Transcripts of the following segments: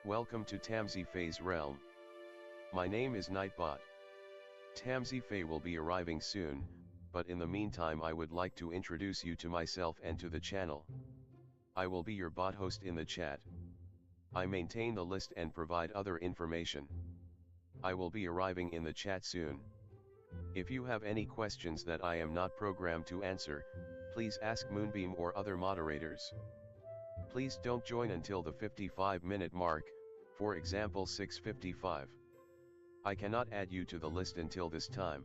Welcome to Tamsyfae's realm. My name is Nightbot. Tamsyfae will be arriving soon, but in the meantime I would like to introduce you to myself and to the channel. I will be your bot host in the chat. I maintain the list and provide other information. I will be arriving in the chat soon. If you have any questions that I am not programmed to answer, please ask Moonbeam or other moderators. Please don't join until the 55-minute mark, for example 6:55. I cannot add you to the list until this time.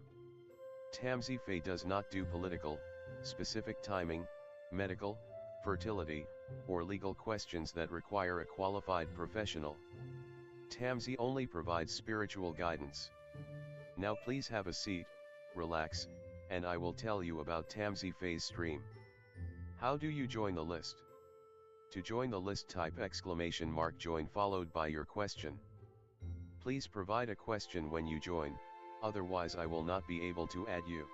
Tamsyfae does not do political, specific timing, medical, fertility, or legal questions that require a qualified professional. Tamsy only provides spiritual guidance. Now please have a seat, relax, and I will tell you about Tamsyfae's stream. How do you join the list? To join the list, type !join followed by your question. Please provide a question when you join, otherwise I will not be able to add you.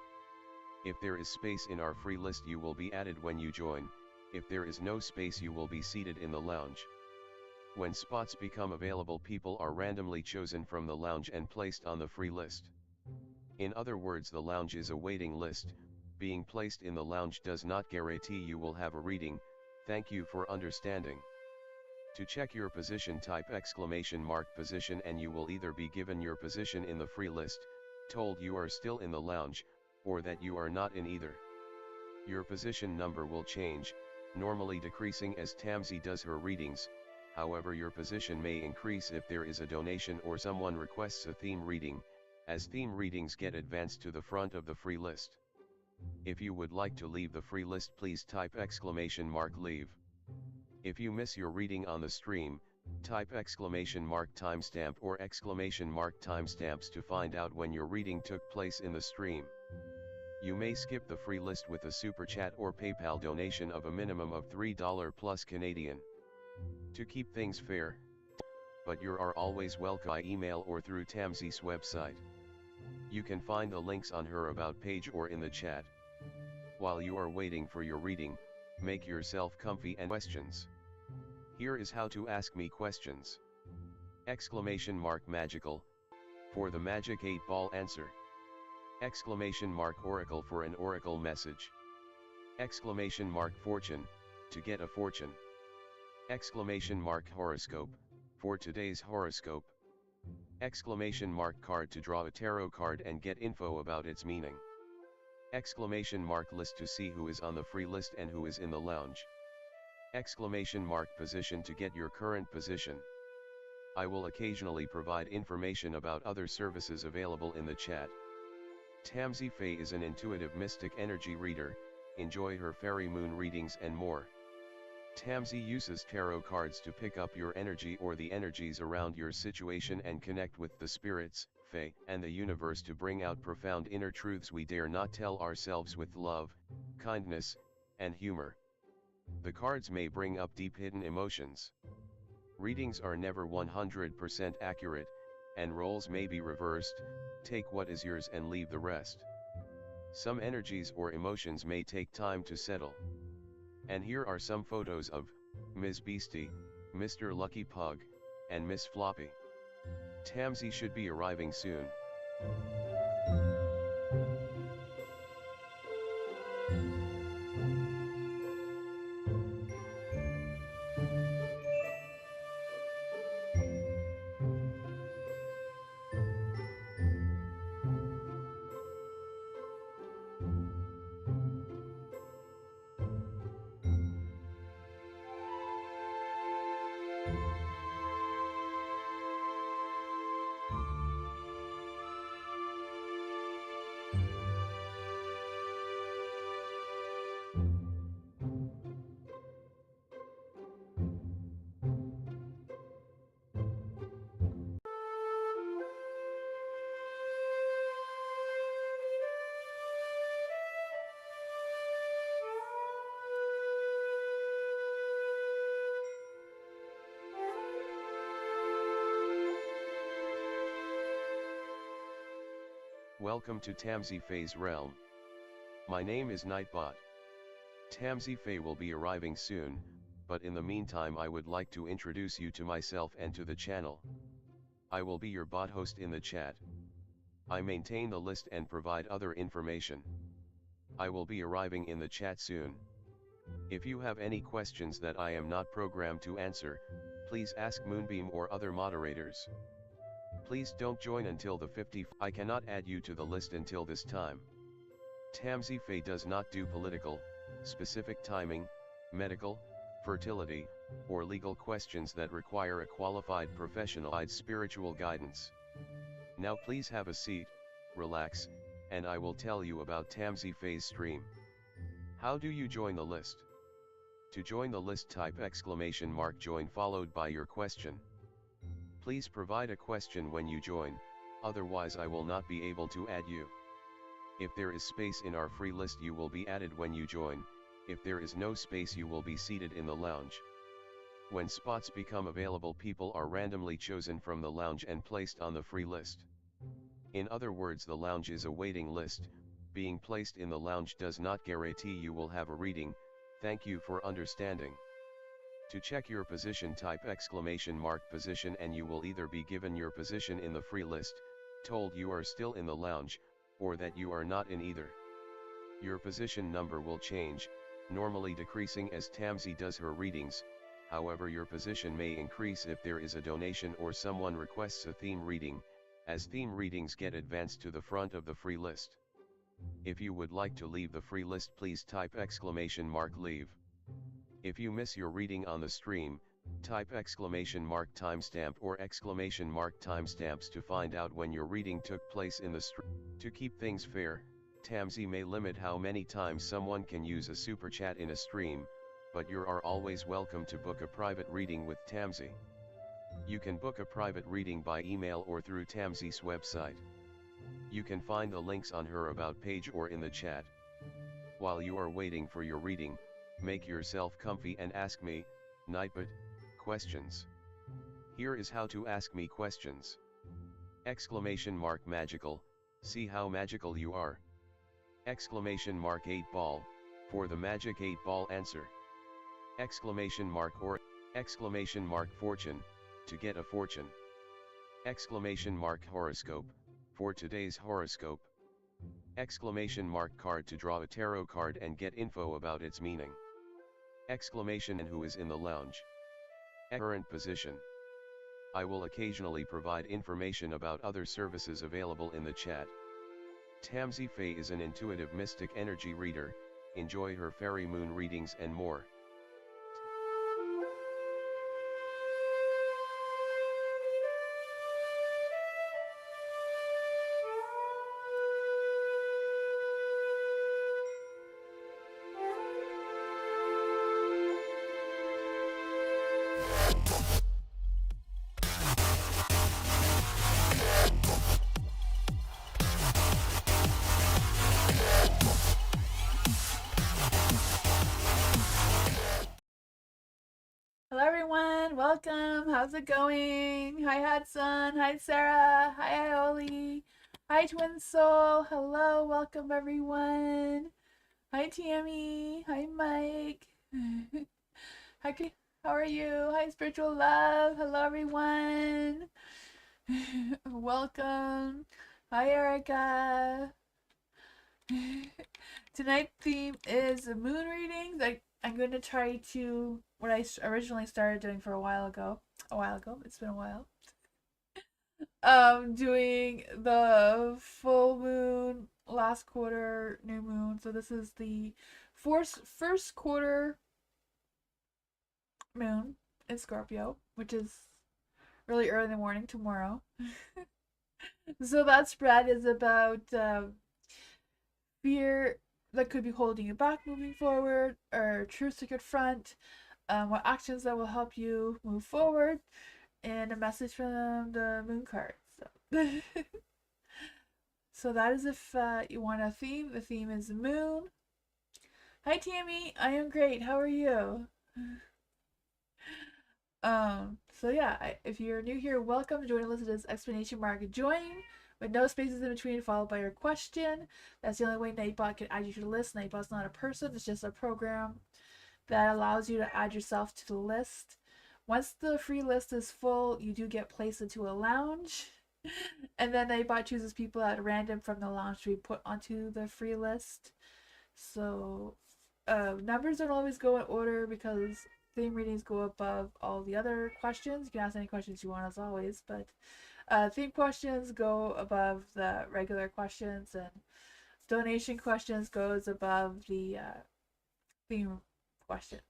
If there is space in our free list, you will be added when you join. If there is no space, you will be seated in the lounge. When spots become available, people are randomly chosen from the lounge and placed on the free list. In other words, the lounge is a waiting list. Being placed in the lounge does not guarantee you will have a reading. Thank you for understanding. To check your position, type !position and you will either be given your position in the free list, told you are still in the lounge, or that you are not in either. Your position number will change, normally decreasing as Tamsy does her readings. However, your position may increase if there is a donation or someone requests a theme reading, as theme readings get advanced to the front of the free list. If you would like to leave the free list, please type !leave. If you miss your reading on the stream, type !timestamp or !timestamps to find out when your reading took place in the stream. You may skip the free list with a super chat or PayPal donation of a minimum of $3 plus Canadian. To keep things fair, but you are always welcome by email or through Tamsy's website. You can find the links on her about page or in the chat. While you are waiting for your reading, make yourself comfy and questions. Here is how to ask me questions. !magical, for the magic 8-ball answer. !oracle for an oracle message. !fortune, to get a fortune. !horoscope, for today's horoscope. !card to draw a tarot card and get info about its meaning. !list to see who is on the free list and who is in the lounge. !position to get your current position. I will occasionally provide information about other services available in the chat. Tamsyfae is an intuitive mystic energy reader. Enjoy her fairy moon readings and more. Tamsy uses tarot cards to pick up your energy or the energies around your situation and connect with the spirits, fae, and the universe to bring out profound inner truths we dare not tell ourselves with love, kindness, and humor. The cards may bring up deep hidden emotions. Readings are never 100% accurate, and roles may be reversed. Take what is yours and leave the rest. Some energies or emotions may take time to settle. And here are some photos of Ms. Beastie, Mr. Lucky Pug, and Miss Floppy. Tamsy should be arriving soon. Welcome to Tamsyfae's realm. My name is Nightbot. Tamsyfae will be arriving soon, but in the meantime I would like to introduce you to myself and to the channel. I will be your bot host in the chat. I maintain the list and provide other information. I will be arriving in the chat soon. If you have any questions that I am not programmed to answer, please ask Moonbeam or other moderators. Please don't join until the 50. I cannot add you to the list until this time. Tamsyfae does not do political, specific timing, medical, fertility, or legal questions that require a qualified professionalized spiritual guidance. Now please have a seat, relax, and I will tell you about Tamsyfae's stream. How do you join the list? To join the list, type !join followed by your question. Please provide a question when you join, otherwise I will not be able to add you. If there is space in our free list, you will be added when you join. If there is no space, you will be seated in the lounge. When spots become available, people are randomly chosen from the lounge and placed on the free list. In other words, the lounge is a waiting list. Being placed in the lounge does not guarantee you will have a reading. Thank you for understanding. To check your position, type !position and you will either be given your position in the free list, told you are still in the lounge, or that you are not in either. Your position number will change, normally decreasing as Tamsy does her readings. However, your position may increase if there is a donation or someone requests a theme reading, as theme readings get advanced to the front of the free list. If you would like to leave the free list, please type !leave. If you miss your reading on the stream, type !timestamp or !timestamps to find out when your reading took place in the stream. To keep things fair, Tamsy may limit how many times someone can use a super chat in a stream, but you are always welcome to book a private reading with Tamsy. You can book a private reading by email or through Tamsy's website. You can find the links on her about page or in the chat. While you are waiting for your reading, make yourself comfy and ask me, Nightbot, questions. Here is how to ask me questions. !magical, see how magical you are. !8 ball, for the magic 8 ball answer. Or !fortune, to get a fortune. !horoscope, for today's horoscope. !card, to draw a tarot card and get info about its meaning. And who is in the lounge. Current position. I will occasionally provide information about other services available in the chat. Tamsyfae is an intuitive mystic energy reader. Enjoy her fairy moon readings and more. Hello everyone, welcome, how's it going? Hi Hudson, hi Sarah, hi Ioli, hi Twin Soul, hello, welcome everyone. Hi Tammy, hi Mike, hi, how are you? Hi Spiritual Love, hello everyone. Welcome, hi Erica. Tonight's theme is moon readings. I'm going to try to, what I originally started doing for a while ago, it's been a while, doing the full moon, last quarter, new moon. So this is the first quarter moon in Scorpio, which is really early in the morning tomorrow. So that spread is about fear that could be holding you back moving forward, or true secret front, what actions that will help you move forward, and a message from the moon card. So that is if you want a theme. The theme is the moon. Hi Tammy, I am great. How are you? So yeah, if you're new here, welcome. Join listed as !join, with no spaces in between, followed by your question. That's the only way Nightbot can add you to the list. Nightbot's not a person, it's just a program that allows you to add yourself to the list. Once the free list is full, you do get placed into a lounge. And then Nightbot chooses people at random from the lounge to be put onto the free list. So numbers don't always go in order because theme readings go above all the other questions. You can ask any questions you want as always, but theme questions go above the regular questions, and donation questions goes above the theme questions.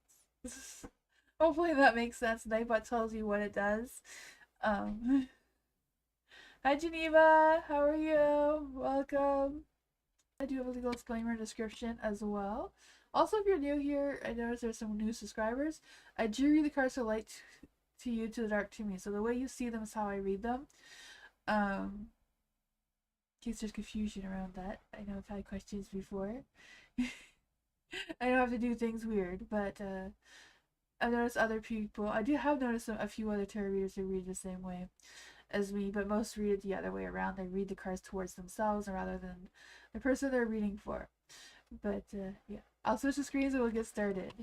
Hopefully that makes sense. Nightbot tells you what it does. Hi Geneva, how are you? Welcome. I do have a legal disclaimer description as well. Also, if you're new here, I noticed there's some new subscribers. I do read the cards to light to you, to the dark to me. So the way you see them is how I read them. In case there's confusion around that. I know I've had questions before. I don't have to do things weird, but I've noticed other people. I do have noticed a few other tarot readers who read the same way as me, but most read it the other way around. They read the cards towards themselves rather than the person they're reading for. But yeah, I'll switch the screens and we'll get started.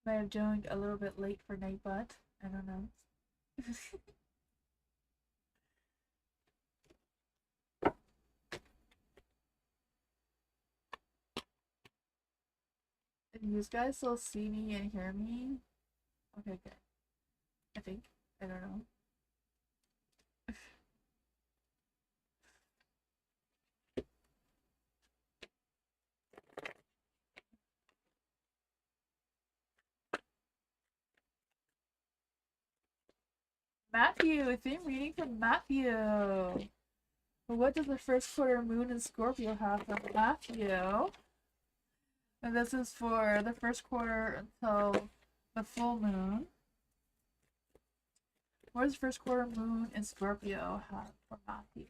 Might have joined a little bit late for Nightbot. I don't know. And you guys still see me and hear me? Okay, good. I think. I don't know. Matthew, theme reading from Matthew. What does the first quarter moon in Scorpio have for Matthew? And this is for the first quarter until the full moon. What does first quarter moon in Scorpio have for Matthew?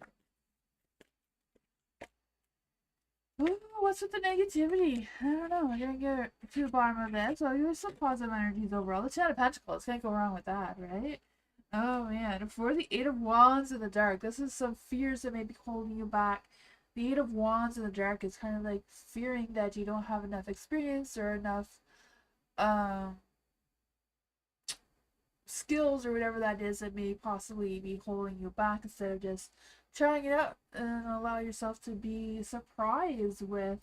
Ooh, what's with the negativity? I don't know. We're gonna get to the bottom of it. So there's some positive energies overall. The Ten of Pentacles, can't go wrong with that, right? Oh man, for the Eight of Wands in the dark, this is some fears that may be holding you back. The Eight of Wands in the dark is kind of like fearing that you don't have enough experience or enough skills or whatever that is that may possibly be holding you back, instead of just trying it out and allow yourself to be surprised with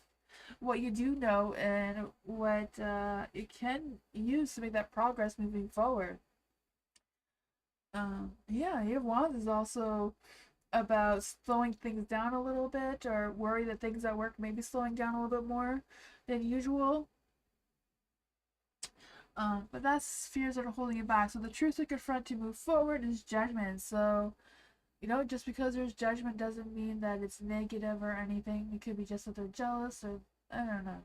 what you do know and what you can use to make that progress moving forward. Yeah, Eight of Wands is also about slowing things down a little bit, or worry that things at work may be slowing down a little bit more than usual. But that's fears that are holding you back. So the truth to confront to move forward is judgment. So, you know, just because there's judgment doesn't mean that it's negative or anything. It could be just that they're jealous, or I don't know.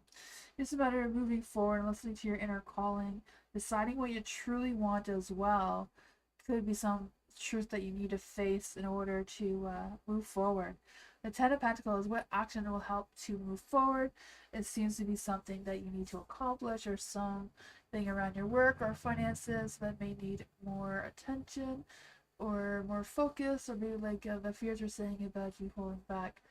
It's a matter of moving forward and listening to your inner calling, deciding what you truly want as well. Could be some truth that you need to face in order to move forward. The Ten of Pentacles, what action will help to move forward? It seems to be something that you need to accomplish, or something around your work or finances that may need more attention or more focus, or maybe like the fears we're saying about you holding back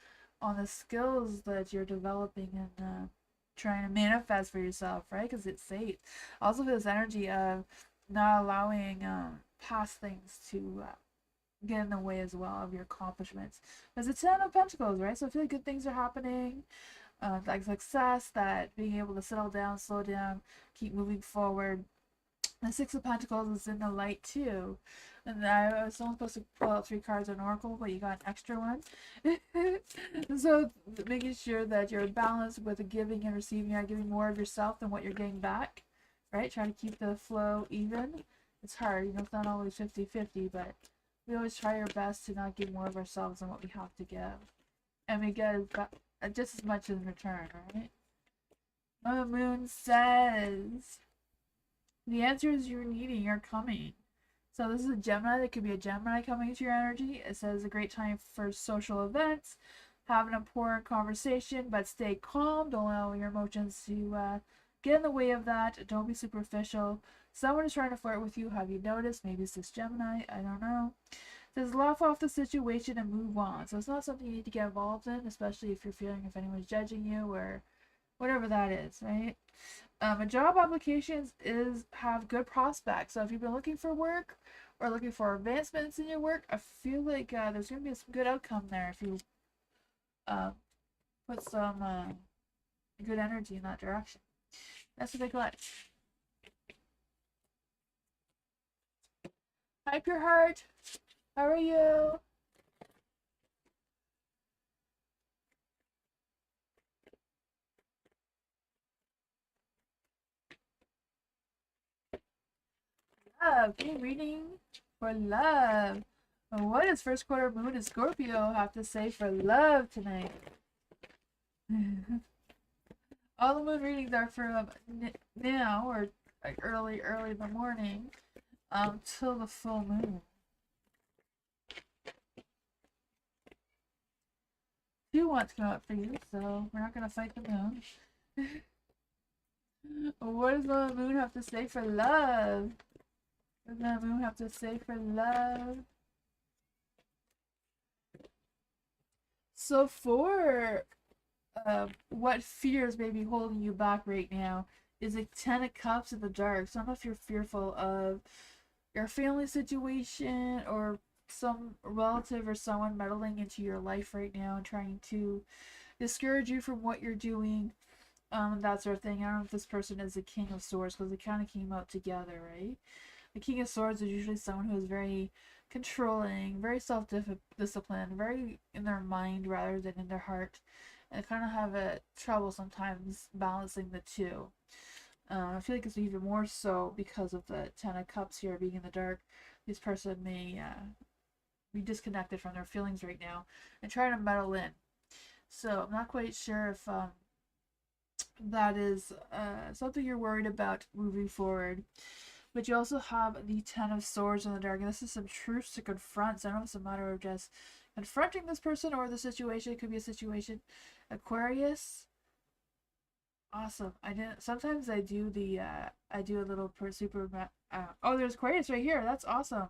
on the skills that you're developing and trying to manifest for yourself, right? Because it's fate. Also, this energy of not allowing past things to get in the way as well of your accomplishments. Because it's Ten of Pentacles, right? So I feel like good things are happening, like success, that being able to settle down, slow down, keep moving forward. The Six of Pentacles is in the light too. And I was only supposed to pull out 3 cards on Oracle, but you got an extra one. So making sure that you're balanced with the giving and receiving. You're giving more of yourself than what you're getting back, right? Trying to keep the flow even. It's hard, you know, it's not always 50-50, but we always try our best to not give more of ourselves than what we have to give. And we get just as much in return, right? The moon says the answers you're needing are coming. So this is a Gemini. That could be a Gemini coming into your energy. It says a great time for social events. Have an important conversation, but stay calm. Don't allow your emotions to get in the way of that. Don't be superficial. Someone is trying to flirt with you. Have you noticed? Maybe it's this Gemini. I don't know. It says laugh off the situation and move on. So it's not something you need to get involved in, especially if you're feeling if anyone's judging you or whatever that is, right? A job applications have good prospects. So if you've been looking for work or looking for advancements in your work, I feel like there's going to be some good outcome there if you put some good energy in that direction. That's what I got. Hi, Pure Heart. How are you? Love. Hey, reading for love. What does first quarter moon in Scorpio have to say for love tonight? All the moon readings are from now or like early in the morning till the full moon. Two want to come up for you, so we're not gonna fight the moon. What does the moon have to say for love? What does the moon have to say for love? So for what fears may be holding you back right now is a 10 of cups in the dark. So I don't know if you're fearful of your family situation or some relative or someone meddling into your life right now and trying to discourage you from what you're doing, that sort of thing. I don't know if this person is the King of Swords because they kind of came out together, right? The King of Swords is usually someone who is very controlling, very self-disciplined, very in their mind rather than in their heart, and kind of have a trouble sometimes balancing the two. I feel like it's even more so because of the Ten of Cups here being in the dark. This person may be disconnected from their feelings right now and trying to meddle in. So I'm not quite sure if that is something you're worried about moving forward. But you also have the Ten of Swords in the dark, and this is some truths to confront. So I don't know if it's a matter of just confronting this person or the situation. It could be a situation. Aquarius. Awesome. I didn't. Sometimes I do the. I do a little oh, there's Aquarius right here. That's awesome.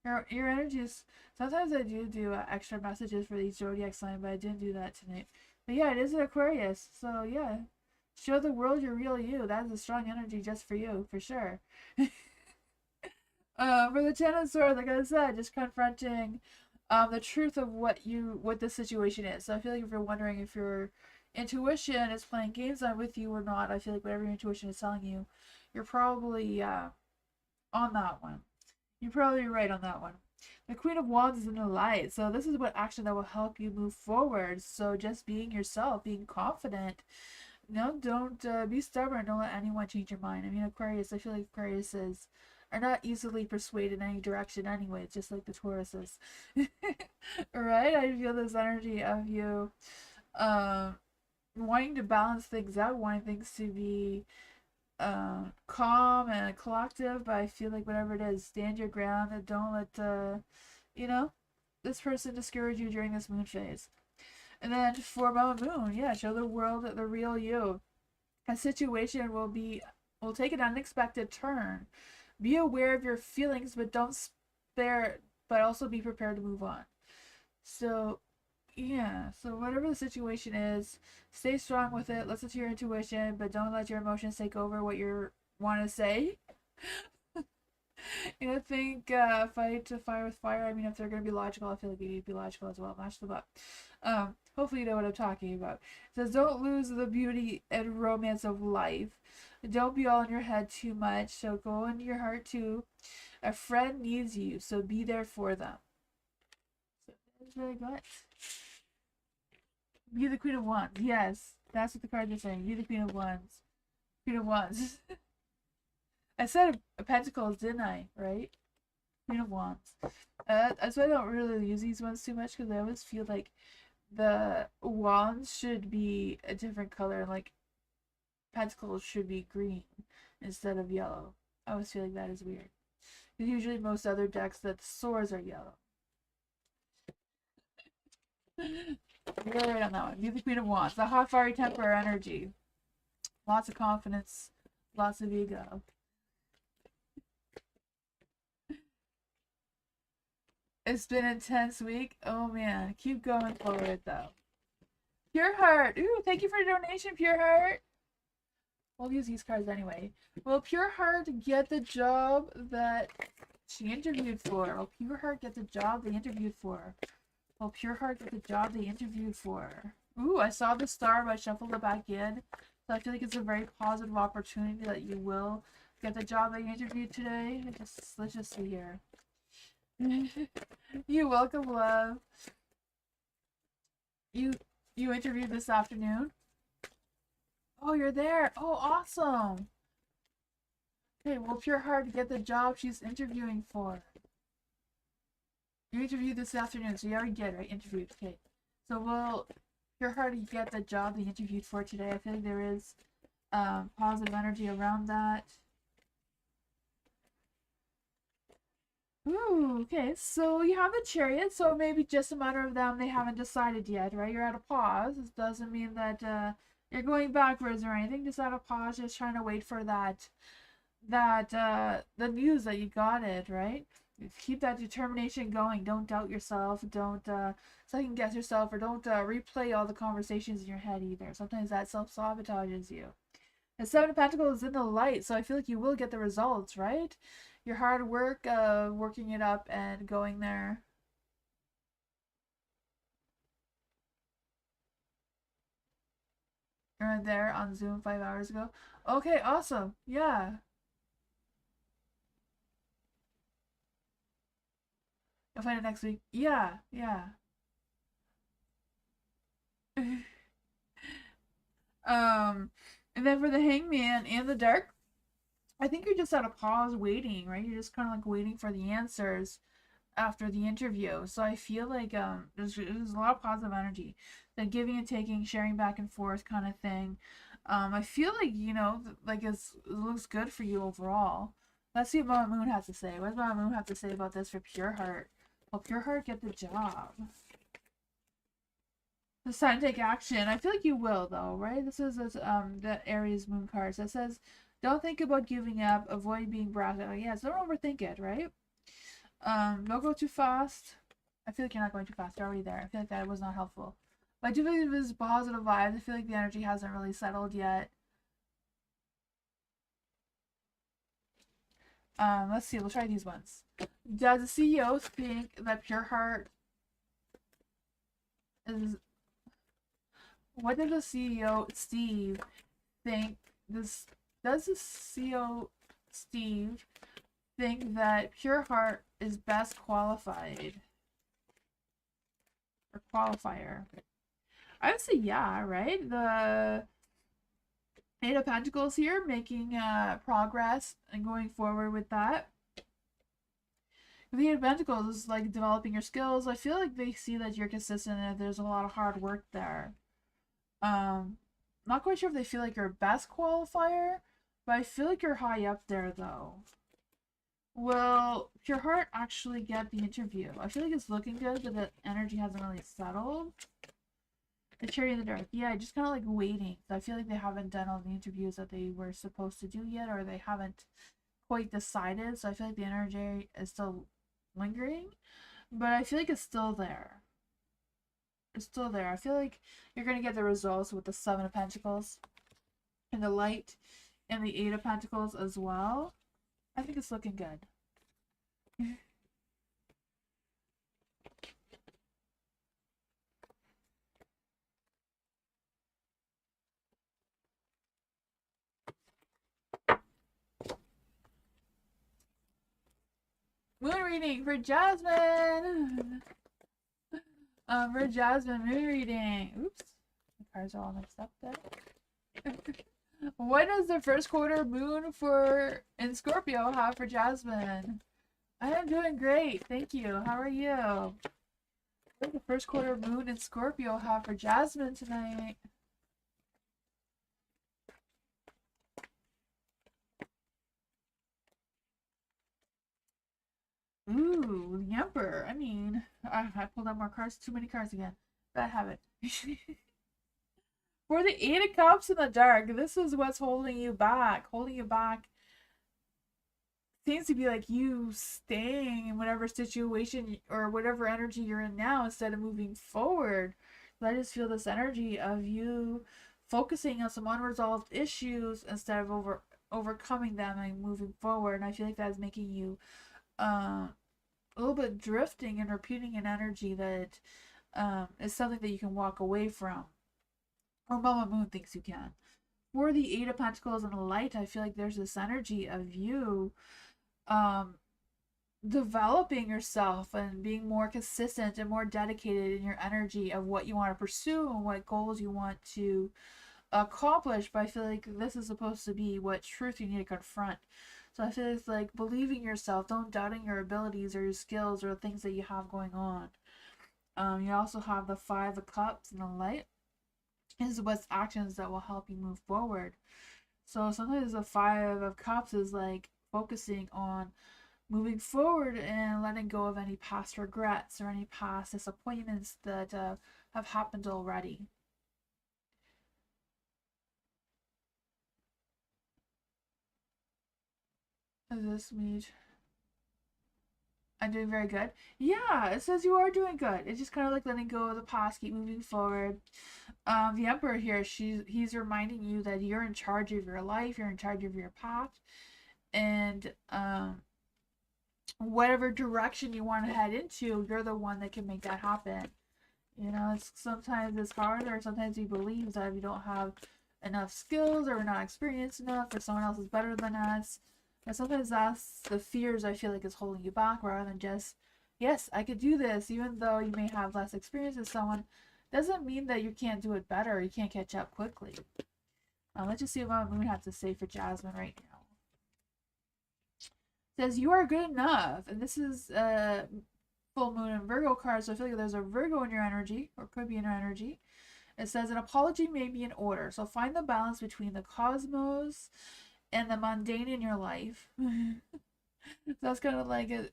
Your energies. Sometimes I do extra messages for each zodiac sign, but I didn't do that tonight. But yeah, it is an Aquarius. So yeah, show the world your real you. That is a strong energy just for you, for sure. For the Ten of Swords, like I said, just confronting the truth of what the situation is. So I feel like if you're wondering if your intuition is playing games on with you or not, I feel like whatever your intuition is telling you, you're probably on that one. You're probably right on that one. The Queen of Wands is in the light, so this is what action that will help you move forward. So just being yourself, being confident. No, don't be stubborn. Don't let anyone change your mind. I mean, Aquarius, I feel like Aquariuses are not easily persuaded in any direction anyway, just like the Tauruses. Right? I feel this energy of you wanting to balance things out, wanting things to be calm and collective, but I feel like whatever it is, stand your ground and don't let this person discourage you during this moon phase. And then for Mama Moon, yeah, show the world the real you. A situation will take an unexpected turn. Be aware of your feelings, but don't spare. But also be prepared to move on. So, yeah. So whatever the situation is, stay strong with it. Listen to your intuition, but don't let your emotions take over what you want to say. Think fight to fire with fire. I mean, if they're gonna be logical, I feel like you need to be logical as well. Match them up. Hopefully you know what I'm talking about. It says don't lose the beauty and romance of life. Don't be all in your head too much. So go into your heart too. A friend needs you, so be there for them. So that's really good. Be the Queen of Wands. Yes, that's what the cards are saying. Be the Queen of Wands. Queen of Wands. I said a pentacles, didn't I? Right? Queen of Wands. That's why I don't really use these ones too much, because I always feel like the wands should be a different color. Like pentacles should be green instead of yellow. I always feel like that is weird. Because usually most other decks, the swords are yellow. You're right on that one. Be the Queen of Wands. The hot fiery temper energy. Lots of confidence, lots of ego. It's been an intense week. Oh man, keep going forward though. Pure Heart. Ooh, thank you for the donation, Pure Heart. We'll use these cards anyway. Will Pure Heart get the job that she interviewed for? Will Pure Heart get the job they interviewed for? Will Pure Heart get the job they interviewed for? Ooh, I saw the star, but I shuffled it back in. So I feel like it's a very positive opportunity that you will get the job that you interviewed today. Let's just see here. You're welcome, love. You interviewed this afternoon? Oh, you're there. Oh, awesome. Okay, well, Pure Heart get the job she's interviewing for. You interviewed this afternoon, so you already did, right? Interviewed. Okay. So will Pure Heart get the job they interviewed for today? I feel like there is positive energy around that. Ooh, okay. So you have the Chariot, so maybe just a matter of them. They haven't decided yet, right? You're at a pause. This doesn't mean that you're going backwards or anything. Just at a pause, just trying to wait for the news that you got it, right? Keep that determination going. Don't doubt yourself. Don't second guess yourself, or don't replay all the conversations in your head either. Sometimes that self-sabotages you. The Seven of Pentacles is in the light, so I feel like you will get the results, right? Your hard work, working it up and going there. You're there on Zoom 5 hours ago. Okay, awesome. Yeah. You'll find it next week. Yeah, yeah. And then for the Hangman and the Dark, I think you're just at a pause waiting, right? You're just kind of like waiting for the answers after the interview. So I feel like there's a lot of positive energy, the giving and taking, sharing back and forth kind of thing. I feel like, you know, like it looks good for you overall. Let's see what Moon has to say. What does Moon have to say about this for Pure Heart? Will Pure Heart get the job? It's time to take action. I feel like you will, though, right? This is the Aries Moon card. So it says, don't think about giving up. Avoid being brash. Oh, yeah, so don't overthink it, right? Don't go too fast. I feel like you're not going too fast. You're already there. I feel like that was not helpful. But I do feel like there's positive vibes. I feel like the energy hasn't really settled yet. Let's see. We'll try these ones. Does the CEO think that Pure Heart is... What did the CEO, Steve, think this... Does the CEO, Steve, think that Pure Heart is best qualified? Or qualifier? I would say yeah, right? The Eight of Pentacles here, making progress and going forward with that. The Eight of Pentacles is like developing your skills. I feel like they see that you're consistent and there's a lot of hard work there. Not quite sure if they feel like you're best qualifier, but I feel like you're high up there though. Will Pure Heart actually get the interview? I feel like it's looking good, but the energy hasn't really settled. The Cherry in the Dark. Yeah, just kind of like waiting. I feel like they haven't done all the interviews that they were supposed to do yet, or they haven't quite decided. So I feel like the energy is still lingering, but I feel like it's still there. It's still there. I feel like you're going to get the results with the Seven of Pentacles and the Light and the Eight of Pentacles as well. I think it's looking good. Moon reading for Jasmine. For Jasmine, moon reading. Oops, the cards are all mixed up there. What does the first quarter moon in Scorpio have for Jasmine? I am doing great, thank you. How are you? What does the first quarter moon in Scorpio have for Jasmine tonight? Ooh, the Emperor. I mean, I pulled out more cards. Too many cards again. Bad habit. For the Eight of Cups in the dark, this is what's holding you back. Holding you back seems to be like you staying in whatever situation or whatever energy you're in now instead of moving forward. I just feel this energy of you focusing on some unresolved issues instead of overcoming them and moving forward. And I feel like that's making you a little bit drifting and repeating an energy that is something that you can walk away from. Or Mama Moon thinks you can. For the Eight of Pentacles and the Light, I feel like there's this energy of you developing yourself and being more consistent and more dedicated in your energy of what you want to pursue and what goals you want to accomplish. But I feel like this is supposed to be what truth you need to confront. So I feel it's like believing yourself, don't doubting your abilities or your skills or the things that you have going on. You also have the Five of Cups and the Light. This is what's actions that will help you move forward. So sometimes the Five of Cups is like focusing on moving forward and letting go of any past regrets or any past disappointments that have happened already. Is this me? I'm doing very good. Yeah, it says you are doing good. It's just kind of like letting go of the past, keep moving forward. The Emperor here, he's reminding you that you're in charge of your life, you're in charge of your path, and whatever direction you want to head into, you're the one that can make that happen. You know, sometimes it's hard, or sometimes we believe that we don't have enough skills or we're not experienced enough or someone else is better than us. But sometimes that's the fears I feel like is holding you back, rather than just, yes, I could do this, even though you may have less experience than someone, doesn't mean that you can't do it better, you can't catch up quickly. Let's just see what Moon has to say for Jasmine right now. It says, you are good enough. And this is full moon and Virgo card, so I feel like there's a Virgo in your energy, or could be in your energy. It says, an apology may be in order. So find the balance between the cosmos and the mundane in your life. So that's kind of like, you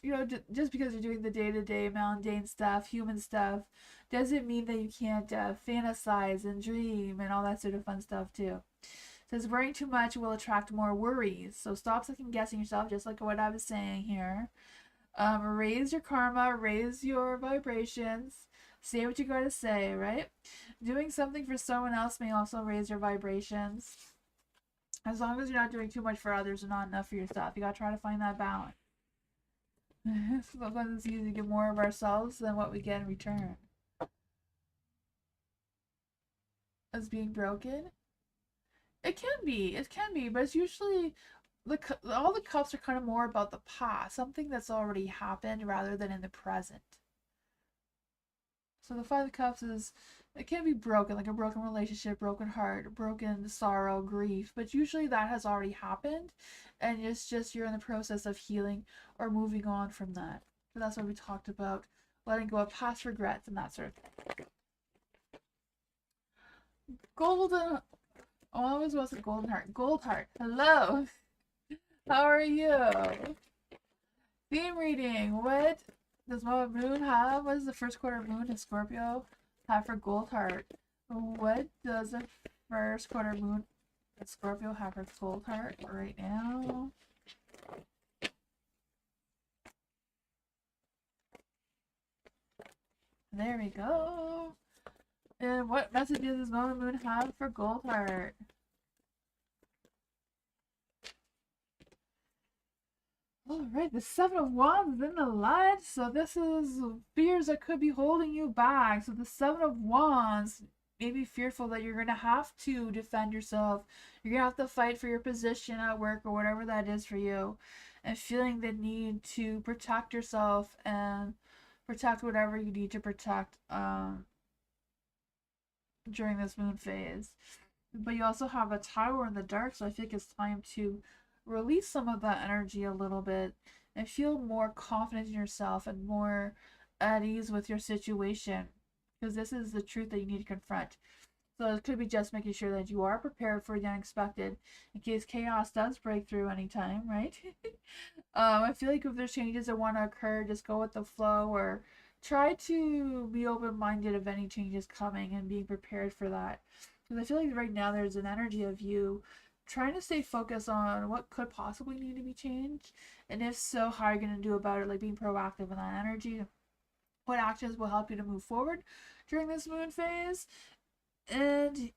know, just because you're doing the day-to-day mundane stuff, human stuff, doesn't mean that you can't fantasize and dream and all that sort of fun stuff too. It says, worrying too much will attract more worries. So stop second guessing yourself, just like what I was saying here. Raise your karma, raise your vibrations, say what you gotta say, right? Doing something for someone else may also raise your vibrations. As long as you're not doing too much for others and not enough for yourself. You gotta try to find that balance. Sometimes it's easy to give more of ourselves than what we get in return. As being broken? It can be, but it's usually all the cups are kind of more about the past, something that's already happened rather than in the present. So the Five of Cups is, it can be broken, like a broken relationship, broken heart, broken sorrow, grief, but usually that has already happened, and it's just you're in the process of healing or moving on from that. So that's what we talked about, letting go of past regrets and that sort of thing. Golden, oh, I always was a golden heart. Gold heart, hello. How are you? Theme reading. What does Mama Moon have? What does the first quarter moon in Scorpio have for Gold Heart? What does the first quarter moon in Scorpio have for Gold Heart right now? There we go. And what messages does Mama Moon have for Gold Heart? Alright, the Seven of Wands is in the light. So this is fears that could be holding you back. So the Seven of Wands may be fearful that you're going to have to defend yourself. You're going to have to fight for your position at work or whatever that is for you. And feeling the need to protect yourself and protect whatever you need to protect during this moon phase. But you also have a Tower in the dark, so I think it's time to release some of that energy a little bit and feel more confident in yourself and more at ease with your situation, because this is the truth that you need to confront. So it could be just making sure that you are prepared for the unexpected in case chaos does break through anytime, right? I feel like if there's changes that want to occur, just go with the flow, or try to be open-minded of any changes coming and being prepared for that. Because I feel like right now there's an energy of you trying to stay focused on what could possibly need to be changed. And if so, how are you going to do about it? Like being proactive in that energy. What actions will help you to move forward during this moon phase? And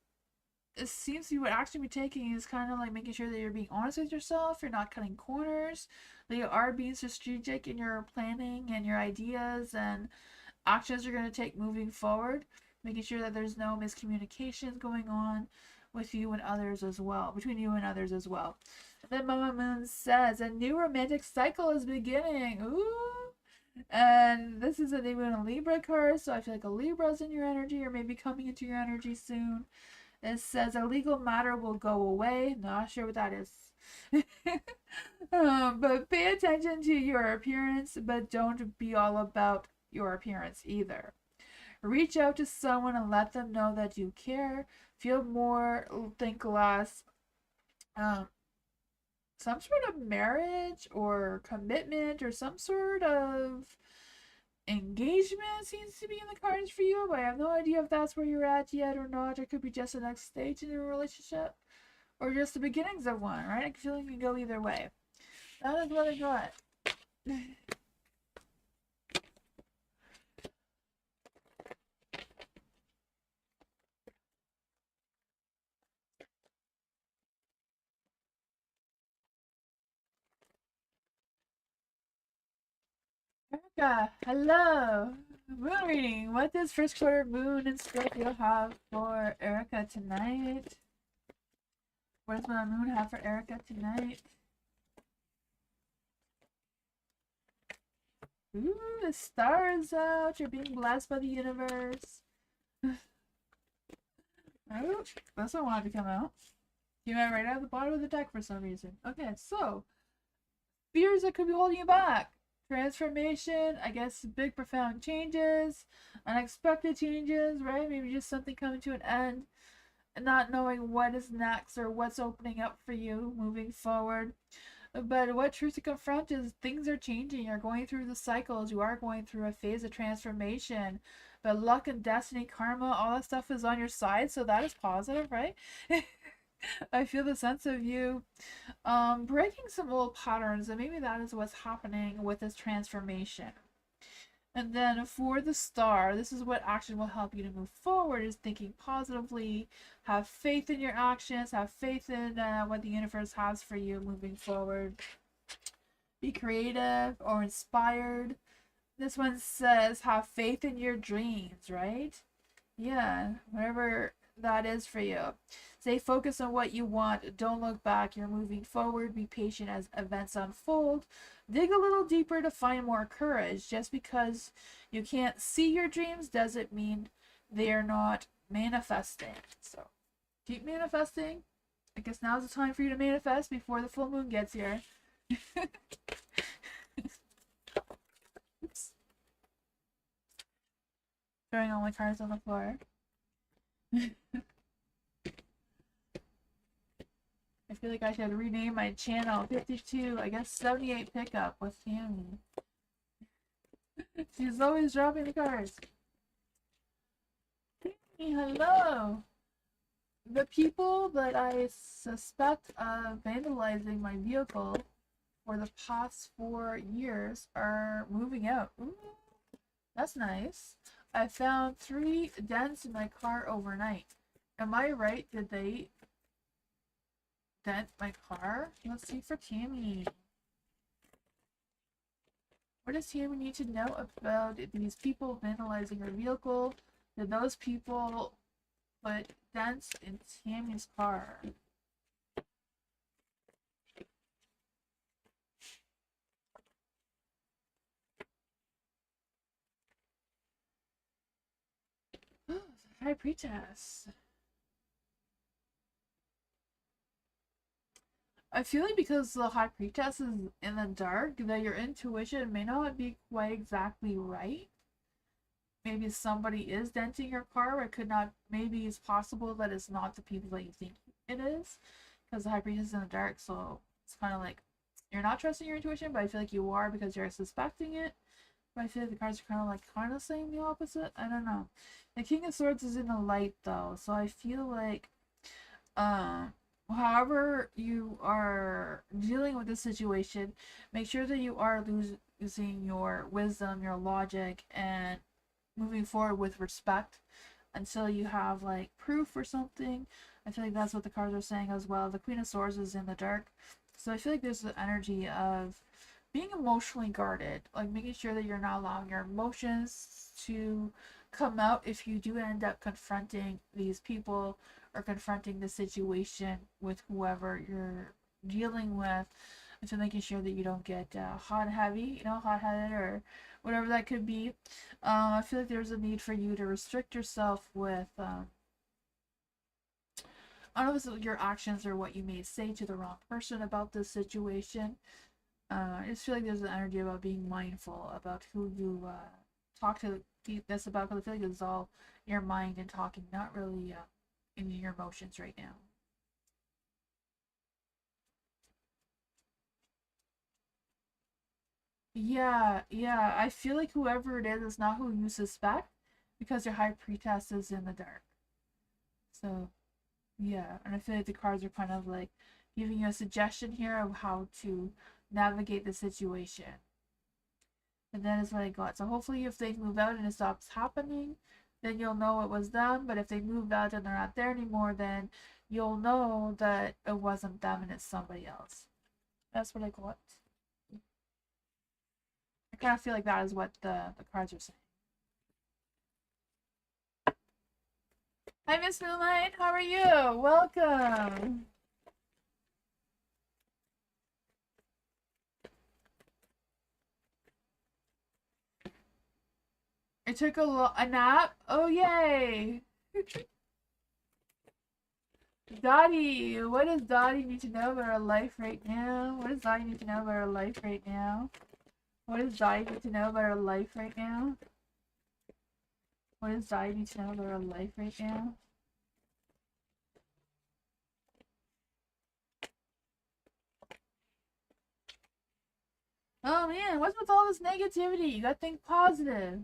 it seems to be what action you're taking is kind of like making sure that you're being honest with yourself, you're not cutting corners, that you are being strategic in your planning and your ideas and actions you're going to take moving forward, making sure that there's no miscommunications going on with you and others as well, between you and others as well. Then Mama Moon says, a new romantic cycle is beginning. Ooh. And this is a new Moon Libra card, so I feel like a Libra's in your energy or maybe coming into your energy soon. It says a legal matter will go away. Not sure what that is. But pay attention to your appearance, but don't be all about your appearance either. Reach out to someone and let them know that you care. Feel more, think less. Some sort of marriage or commitment or some sort of engagement seems to be in the cards for you, but I have no idea if that's where you're at yet or not. It could be just the next stage in your relationship or just the beginnings of one, right? I feel like it can go either way. That is what I got. Erica, hello. Moon reading. What does first quarter moon and Scorpio have for Erica tonight? What does my moon have for Erica tonight? Ooh, the stars out. You're being blessed by the universe. Oh, this one wanted to come out. Came out right out of the bottom of the deck for some reason. Okay, so fears that could be holding you back. Transformation, I guess big profound changes, unexpected changes, right? Maybe just something coming to an end and not knowing what is next or what's opening up for you moving forward. But what truth to confront is things are changing. You're going through the cycles. You are going through a phase of transformation. But luck and destiny, karma, all that stuff is on your side. So that is positive, right? I feel the sense of you breaking some old patterns, and maybe that is what's happening with this transformation. And then for the star, this is what action will help you to move forward, is thinking positively, have faith in your actions, have faith in what the universe has for you moving forward. Be creative or inspired. This one says have faith in your dreams, right? Yeah, whatever that is for you. Stay focused on what you want. Don't look back. You're moving forward. Be patient as events unfold. Dig a little deeper to find more courage. Just because you can't see your dreams doesn't mean they're not manifesting. So keep manifesting. I guess now's the time for you to manifest before the full moon gets here. Oops. Throwing all my cards on the floor. I feel like I should rename my channel 52, I guess 78 pickup with Tammy. She's always dropping the cards. Tammy, hello! The people that I suspect of vandalizing my vehicle for the past 4 years are moving out. Ooh, that's nice. I found 3 dents in my car overnight. Am I right? Did they dent my car? Let's see for Tammy. What does Tammy need to know about these people vandalizing her vehicle? Did those people put dents in Tammy's car? High Priestess. I feel like because the High Priestess is in the dark, that your intuition may not be quite exactly right. Maybe somebody is denting your car, or it could not, maybe it's possible that it's not the people that you think it is, because the High Priestess is in the dark, so it's kind of like, you're not trusting your intuition, but I feel like you are because you're suspecting it. But I feel like the cards are kind of saying the opposite. I don't know. The King of Swords is in the light though, so I feel like um however you are dealing with the situation, make sure that you are using your wisdom, your logic, and moving forward with respect until you have like proof or something. I feel like that's what the cards are saying as well. The Queen of Swords is in the dark, so I feel like there's the energy of being emotionally guarded, like making sure that you're not allowing your emotions to come out if you do end up confronting these people or confronting the situation with whoever you're dealing with. And so making sure that you don't get hot and heavy, hot headed or whatever that could be. I feel like there's a need for you to restrict yourself with, I don't know if it's your actions or what you may say to the wrong person about this situation. I just feel like there's an energy about being mindful about who you talk to this about, because I feel like it's all your mind and talking, not really in your emotions right now. Yeah, yeah. I feel like whoever it is not who you suspect because your high priestess is in the dark. So, yeah. And I feel like the cards are kind of like giving you a suggestion here of how to navigate the situation. And that is what I got. So hopefully if they move out and it stops happening, then you'll know it was them. But if they move out and they're not there anymore, then you'll know that it wasn't them and it's somebody else. That's what I got. I kind of feel like that is what the cards are saying. Hi, Miss Moonlight. How are you? Welcome. I took a nap. Oh, yay. Dottie, what does Dottie need to know about her life right now? What does Dottie need to know about her life right now? What does Dottie need to know about her life right now? What does Dottie need to know about her life right now? Oh man, what's with all this negativity? You gotta think positive.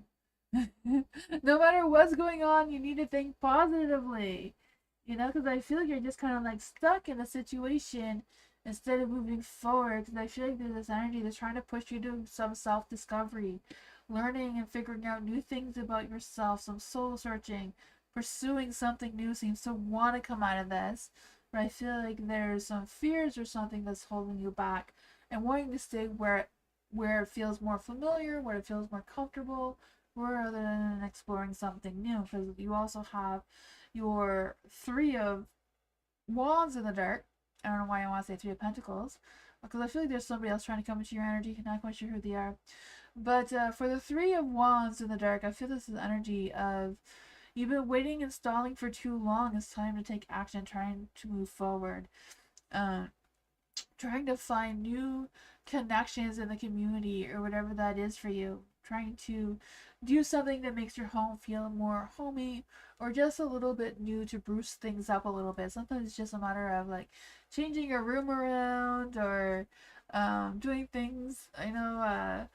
No matter what's going on, you need to think positively. Because I feel like you're just kind of like stuck in a situation instead of moving forward. Because I feel like there's this energy that's trying to push you to some self discovery, learning and figuring out new things about yourself, some soul searching, pursuing something new seems to want to come out of this. But I feel like there's some fears or something that's holding you back and wanting to stay where it feels more familiar, where it feels more comfortable, rather than exploring something new. Because you also have your Three of Wands in the dark. I don't know why I want to say Three of Pentacles, because I feel like there's somebody else trying to come into your energy. Not quite sure who they are. But for the Three of Wands in the dark, I feel this is energy of you've been waiting and stalling for too long. It's time to take action, trying to move forward. Um, Trying to find new connections in the community or whatever that is for you. Trying to do something that makes your home feel more homey or just a little bit new to boost things up a little bit. Sometimes it's just a matter of like changing your room around or doing things. I know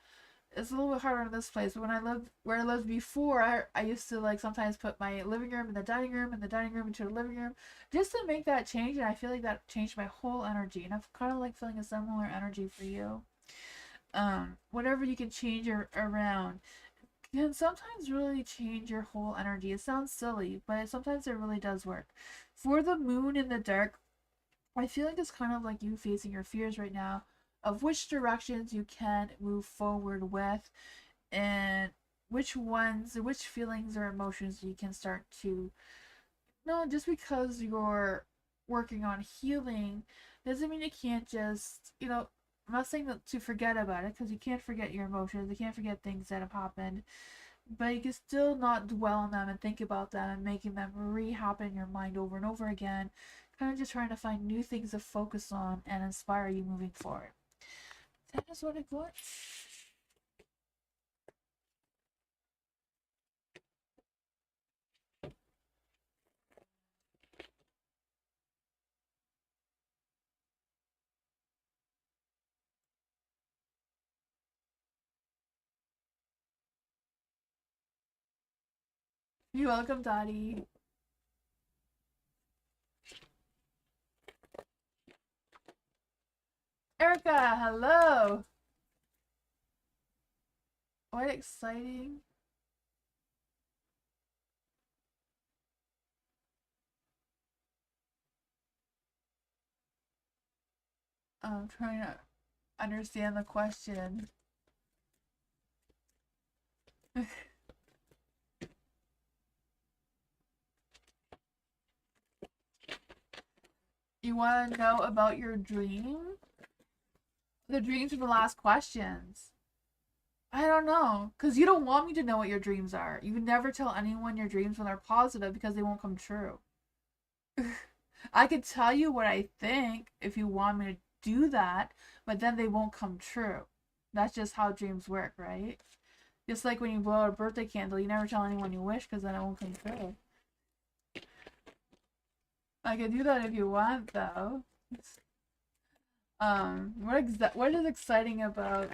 it's a little bit harder in this place. But when I lived where I lived before, I used to like sometimes put my living room in the dining room and the dining room into the living room just to make that change. And I feel like that changed my whole energy. And I'm kind of like feeling a similar energy for you. Whatever you can change around can sometimes really change your whole energy. It sounds silly, but sometimes it really does work. For the moon in the dark, I feel like it's kind of like you facing your fears right now of which directions you can move forward with and which feelings or emotions you can start to. No, just because you're working on healing doesn't mean you can't just, I'm not saying that to forget about it because you can't forget your emotions, you can't forget things that have happened, but you can still not dwell on them and think about them and making them re-happen in your mind over and over again. Kind of just trying to find new things to focus on and inspire you moving forward. That is what I got. You're welcome, Dottie. Erica, hello. What exciting. I'm trying to understand the question. You want to know about your dream? The dreams are the last questions. I don't know. Because you don't want me to know what your dreams are. You would never tell anyone your dreams when they're positive because they won't come true. I could tell you what I think if you want me to do that, but then they won't come true. That's just how dreams work, right? Just like when you blow out a birthday candle, you never tell anyone you wish because then it won't come true. I could do that if you want, though. What is exciting about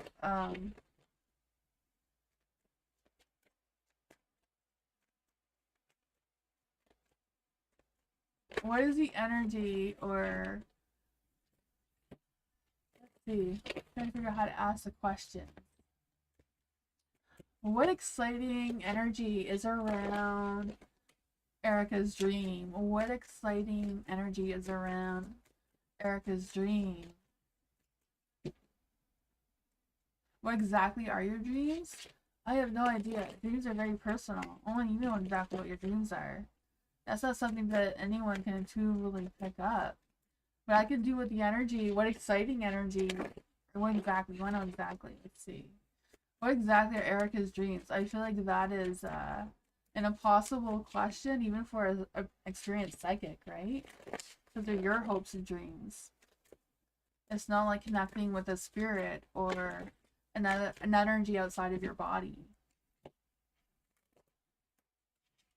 what is the energy, or let's see, I'm trying to figure out how to ask the question. What exciting energy is around Erica's dream? What exciting energy is around Erica's dream? What exactly are your dreams? I have no idea. Dreams are very personal. Only you know exactly what your dreams are. That's not something that anyone can intuitively pick up. But I can do with the energy, what exciting energy, or what exactly, you want to know exactly, let's see. What exactly are Erica's dreams? I feel like that is an impossible question, even for an experienced psychic, right? Because they're your hopes and dreams. It's not like connecting with a spirit or an energy outside of your body.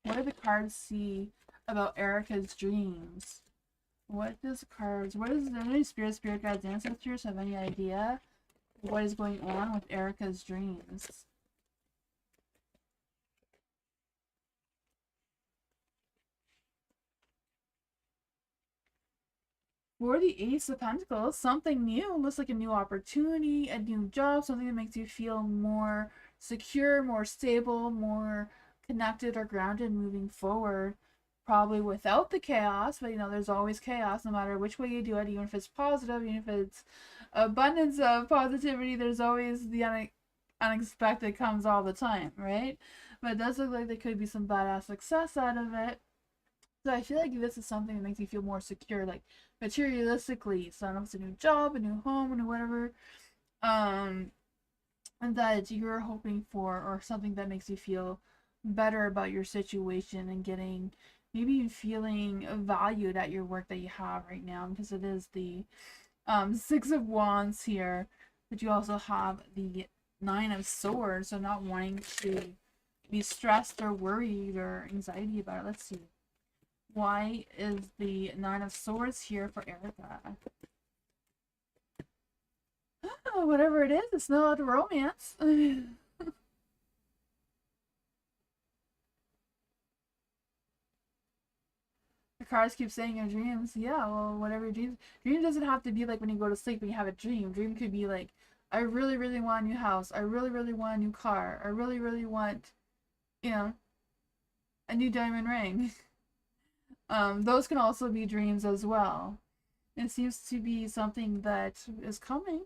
What do the cards see about Erica's dreams? What does any spirit guides, ancestors have any idea what is going on with Erica's dreams? For the Ace of Pentacles, something new. Looks like a new opportunity, a new job, something that makes you feel more secure, more stable, more connected or grounded moving forward. Probably without the chaos, but you know, there's always chaos no matter which way you do it, even if it's positive, even if it's abundance of positivity, there's always the unexpected comes all the time, right? But it does look like there could be some badass success out of it. So I feel like this is something that makes you feel more secure, like materialistically. So I don't know if it's a new job, a new home, and whatever, and that you're hoping for, or something that makes you feel better about your situation and getting, maybe feeling valued at your work that you have right now, because it is the Six of Wands here, but you also have the Nine of Swords, so not wanting to be stressed or worried or anxiety about it. Let's see. Why is the Nine of Swords here for Erica? Oh, whatever it is, it's not romance. The cards keep saying your dreams. Yeah, well, whatever your dreams. Dream doesn't have to be like when you go to sleep and you have a dream. Dream could be like, I really, really want a new house. I really, really want a new car. I really, really want, you know, a new diamond ring. Those can also be dreams as well. It seems to be something that is coming.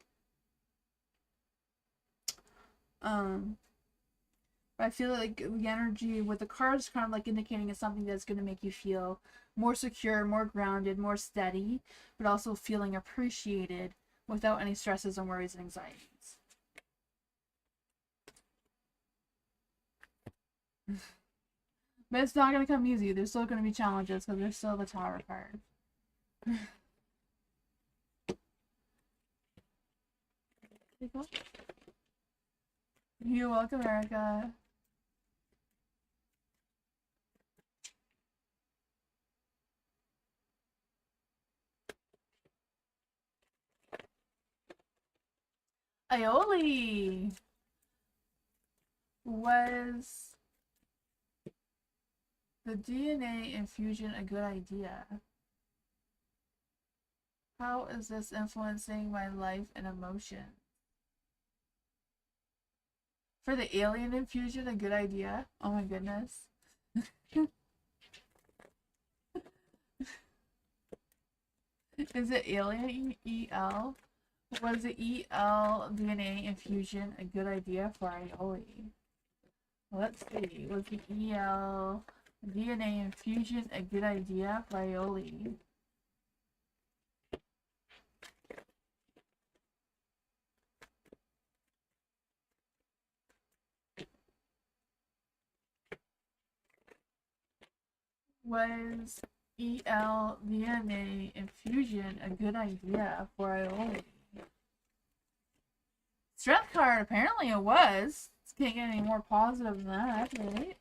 I feel like the energy with the cards kind of like indicating it's something that's going to make you feel more secure, more grounded, more steady, but also feeling appreciated without any stresses and worries and anxieties. But it's not going to come easy. There's still going to be challenges because there's still the Tower card. You're welcome, Erica. Aioli was The DNA infusion a good idea? How is this influencing my life and emotion? For the alien infusion a good idea? Oh my goodness. Is it alien EL? Was the EL DNA infusion a good idea for Ioli? Let's see. Was the EL DNA infusion a good idea for Ioli? Was EL DNA infusion a good idea for Ioli? Strength card, apparently it was. Can't get any more positive than that, right?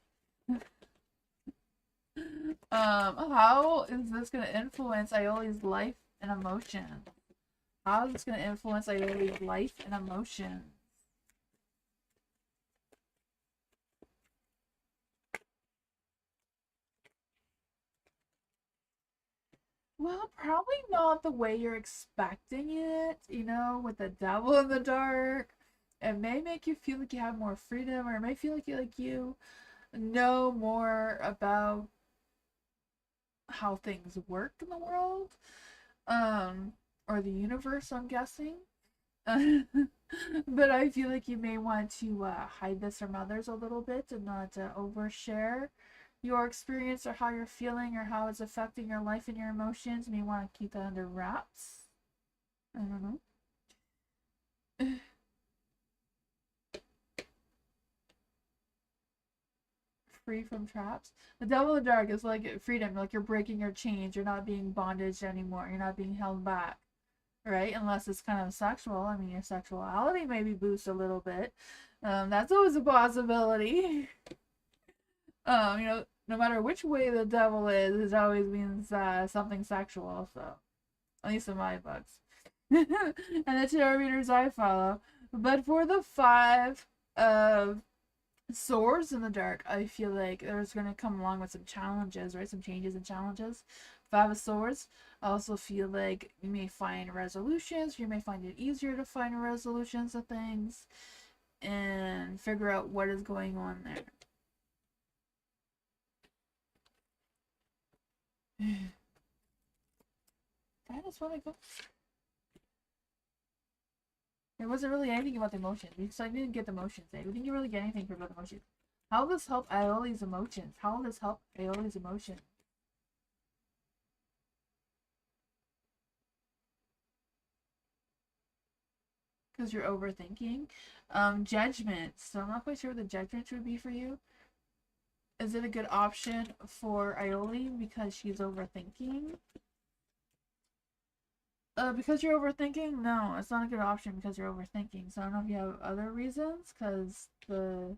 How is this gonna influence Ioli's life and emotion? How is this gonna influence Ioli's life and emotion? Well, probably not the way you're expecting it, you know, with the devil in the dark. It may make you feel like you have more freedom, or it may feel like you know more about how things work in the world. Or the universe, I'm guessing. But I feel like you may want to hide this from others a little bit and not overshare your experience or how you're feeling or how it's affecting your life and your emotions. You may want to keep that under wraps. I don't know. Free from traps. The devil in the dark is like freedom, like you're breaking your chains, you're not being bondage anymore, you're not being held back. Right? Unless it's kind of sexual. I mean, your sexuality maybe boosts a little bit. That's always a possibility. You know, no matter which way the devil is, it always means something sexual. So, at least in my books, and the tarot readers I follow. But for the 5 of swords in the dark, I feel like there's going to come along with some challenges, right? Some changes and challenges. 5 of swords. I also feel like you may find resolutions. You may find it easier to find resolutions of things and figure out what is going on there. That is what I go. There wasn't really anything about the emotions. Because I didn't get the emotions. We didn't really get anything about the emotions. How will this help Ioli's emotions? How will this help Ioli's emotions? Because you're overthinking. Judgment. So I'm not quite sure what the judgment would be for you. Is it a good option for Ioli because she's overthinking? Because you're overthinking? No, it's not a good option because you're overthinking. So I don't know if you have other reasons, because the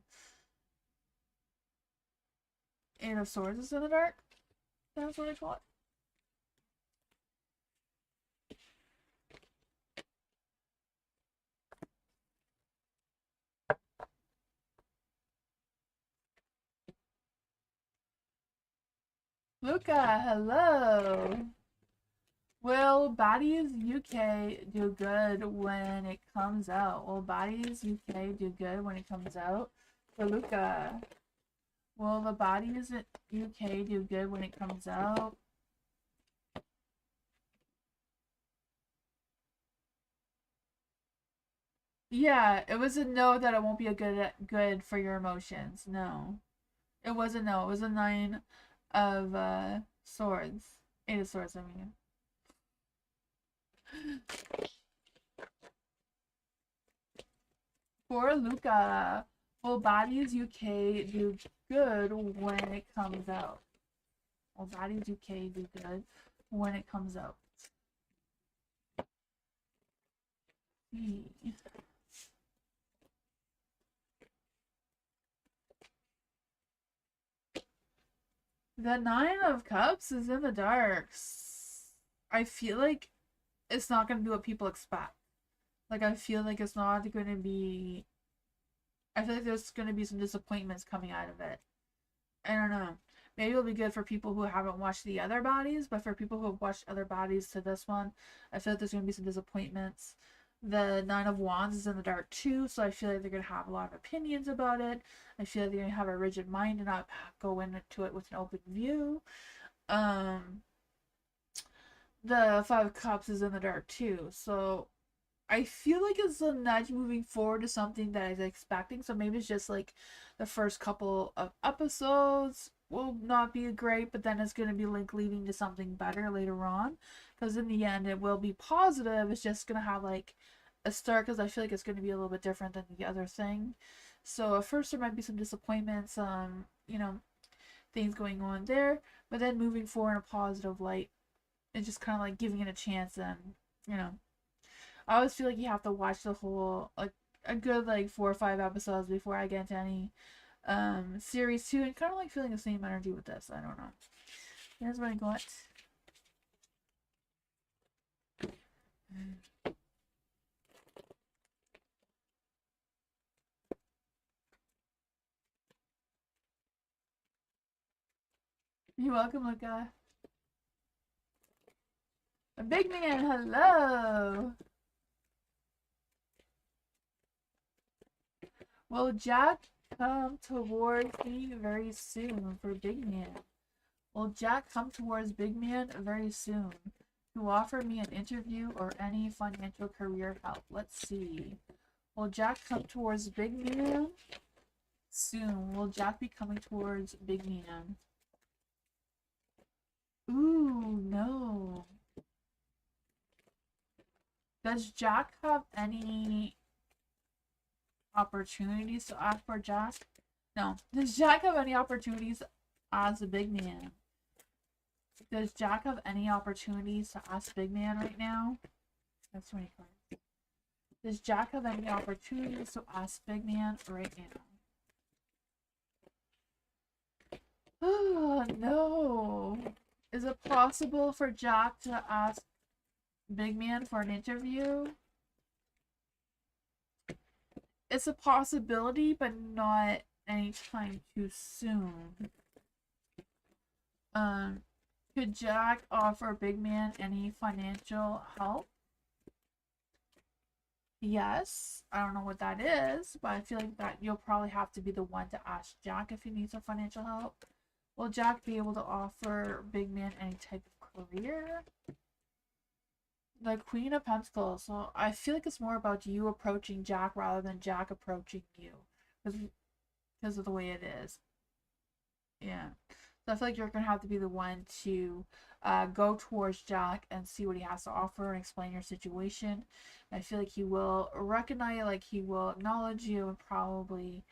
8 of Swords is in the dark. That's what I call it. Luca, hello! Will Bodies UK do good when it comes out? Will Bodies UK do good when it comes out? For Luca. Will the Bodies UK do good when it comes out? Yeah, it was a no that it won't be a good for your emotions. No. It was a no. It was a 9 of swords. 8 of swords, I mean. For Luca, will Bodies UK do good when it comes out? Will Bodies UK do good when it comes out? The 9 of Cups is in the dark. I feel like it's not going to be what people expect. Like, I feel like it's not going to be... I feel like there's going to be some disappointments coming out of it. I don't know. maybe it'll be good for people who haven't watched the other bodies, but for people who have watched other bodies to this one, I feel like there's going to be some disappointments. The Nine of Wands is in the dark too, so I feel like they're going to have a lot of opinions about it. I feel like they're going to have a rigid mind and not go into it with an open view. The Five of Cups is in the dark too, so I feel like it's a nudge moving forward to something that I was expecting. So maybe it's just like the first couple of episodes will not be great, but then it's going to be like leading to something better later on. Because in the end, it will be positive. It's just going to have like a start, because I feel like it's going to be a little bit different than the other thing. So at first there might be some disappointments, you know, things going on there, but then moving forward in a positive light, and just kind of like giving it a chance. And you know, I always feel like you have to watch the whole, like, a good like 4 or 5 episodes before I get into any series 2, and kind of like feeling the same energy with this. I don't know. Here's what I got. You're welcome, Luca. A big man, hello. Will Jack come towards me very soon for big man? Will Jack come towards big man very soon to offer me an interview or any financial career help? Let's see. Will Jack come towards big man soon? Will Jack be coming towards big man? Ooh, no. Does Jack have any opportunities to ask for Jack? No. Does Jack have any opportunities as a big man? Does Jack have any opportunities to ask big man right now? That's 20 cards. Does Jack have any opportunities to ask big man right now? Oh, no. Is it possible for Jack to ask big man for an interview? It's a possibility, but not anytime too soon. Could Jack offer big man any financial help? Yes. I don't know what that is, but I feel like that you'll probably have to be the one to ask Jack if he needs some financial help. Will Jack be able to offer big man any type of career? The Queen of Pentacles. So I feel like it's more about you approaching Jack rather than Jack approaching you, because of the way it is. Yeah. So I feel like you're going to have to be the one to go towards Jack and see what he has to offer and explain your situation. And I feel like he will recognize, like he will acknowledge you and probably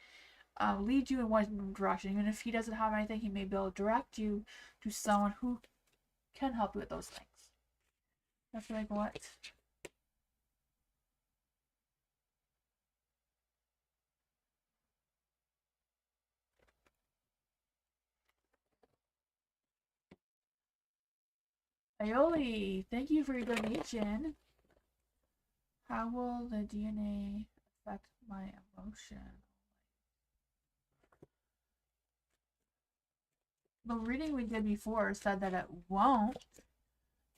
lead you in one direction. Even if he doesn't have anything, he may be able to direct you to someone who can help you with those things. That's what I got. Aioli, thank you for your donation. How will the DNA affect my emotion? The reading we did before said that it won't.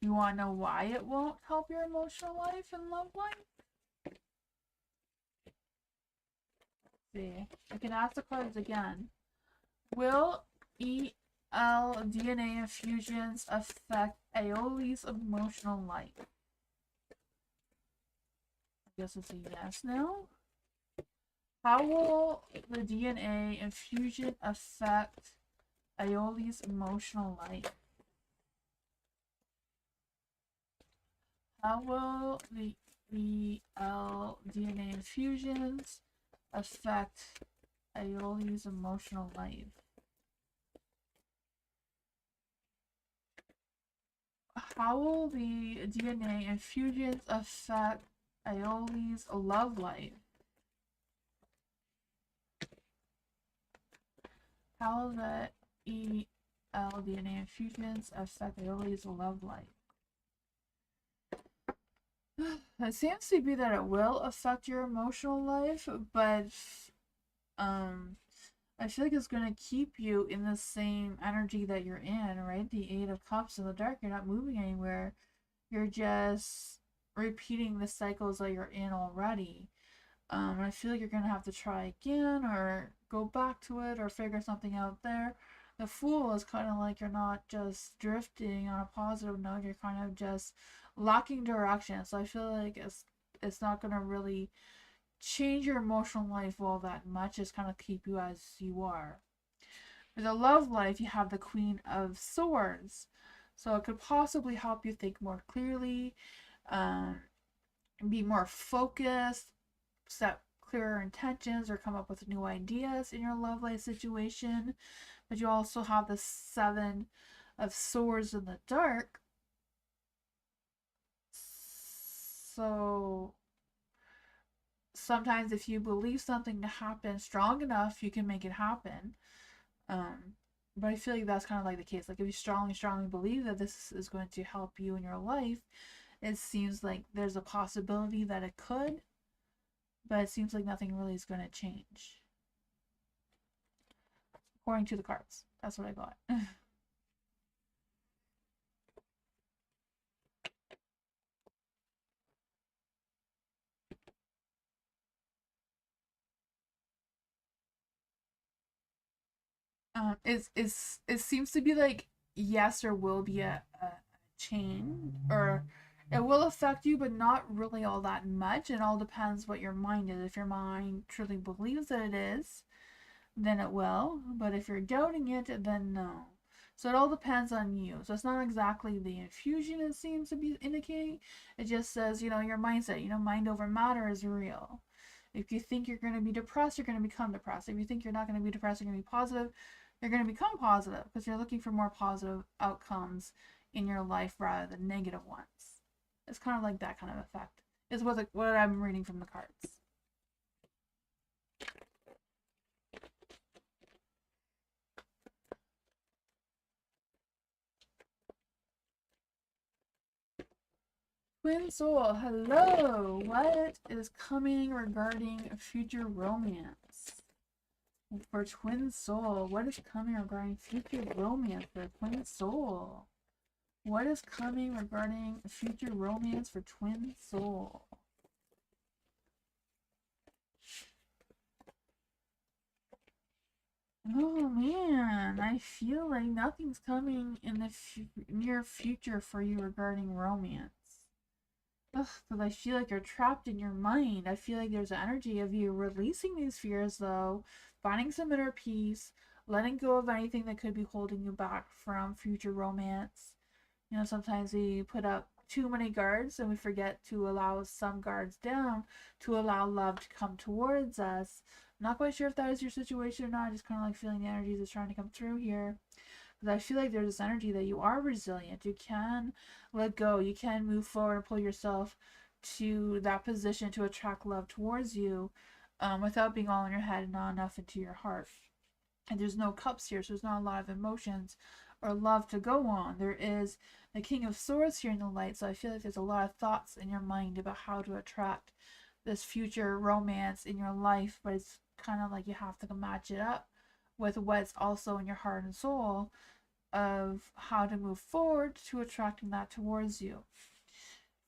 You want to know why it won't help your emotional life and love life? Let's see. I can ask the cards again. Will DNA infusions affect Aoli's emotional life? I guess it's a yes now. How will the DNA infusion affect Aoli's emotional life? How will the DNA infusions affect Aoli's emotional life? How will the DNA infusions affect Aoli's love life? How will the DNA infusions affect Aoli's love life? It seems to be that it will affect your emotional life, but I feel like it's going to keep you in the same energy that you're in, right? The Eight of Cups in the dark, you're not moving anywhere. You're just repeating the cycles that you're in already. I feel like you're going to have to try again or go back to it or figure something out there. The Fool is kind of like you're not just drifting on a positive note, you're kind of just locking direction. So I feel like it's not going to really change your emotional life all that much. It's kind of keep you as you are. For the love life, you have the Queen of Swords. So it could possibly help you think more clearly, um, be more focused, set clearer intentions, or come up with new ideas in your love life situation. But you also have the Seven of Swords in the dark. So sometimes if you believe something to happen strong enough, you can make it happen. But I feel like that's kind of like the case. Like if you strongly believe that this is going to help you in your life, it seems like there's a possibility that it could, but it seems like nothing really is going to change. According to the cards. That's what I got. It seems to be like yes, there will be a change, or it will affect you, but not really all that much. It all depends what your mind is. If your mind truly believes that it is, then it will. But if you're doubting it, then no. So it all depends on you. So it's not exactly the infusion it seems to be indicating. It just says, your mindset, mind over matter is real. If you think you're going to be depressed, you're going to become depressed. If you think you're not going to be depressed, you're going to be positive, you're going to become positive because you're looking for more positive outcomes in your life rather than negative ones. It's kind of like that kind of effect, is what I'm reading from the cards. Twin Soul, hello! What is coming regarding future romance? For Twin Soul, what is coming regarding future romance for Twin Soul? What is coming regarding future romance for Twin Soul? Oh man, I feel like nothing's coming in the near future for you regarding romance. Ugh, because I feel like you're trapped in your mind. I feel like there's an energy of you releasing these fears, though, finding some inner peace, letting go of anything that could be holding you back from future romance. Sometimes we put up too many guards and we forget to allow some guards down to allow love to come towards us. I'm not quite sure if that is your situation or not. I just kind of like feeling the energies that's trying to come through here. Because I feel like there's this energy that you are resilient. You can let go. You can move forward and pull yourself to that position to attract love towards you without being all in your head and not enough into your heart. And there's no cups here, so there's not a lot of emotions or love to go on. There is the King of Swords here in the light, so I feel like there's a lot of thoughts in your mind about how to attract this future romance in your life, but it's kind of like you have to match it up with what's also in your heart and soul of how to move forward to attracting that towards you.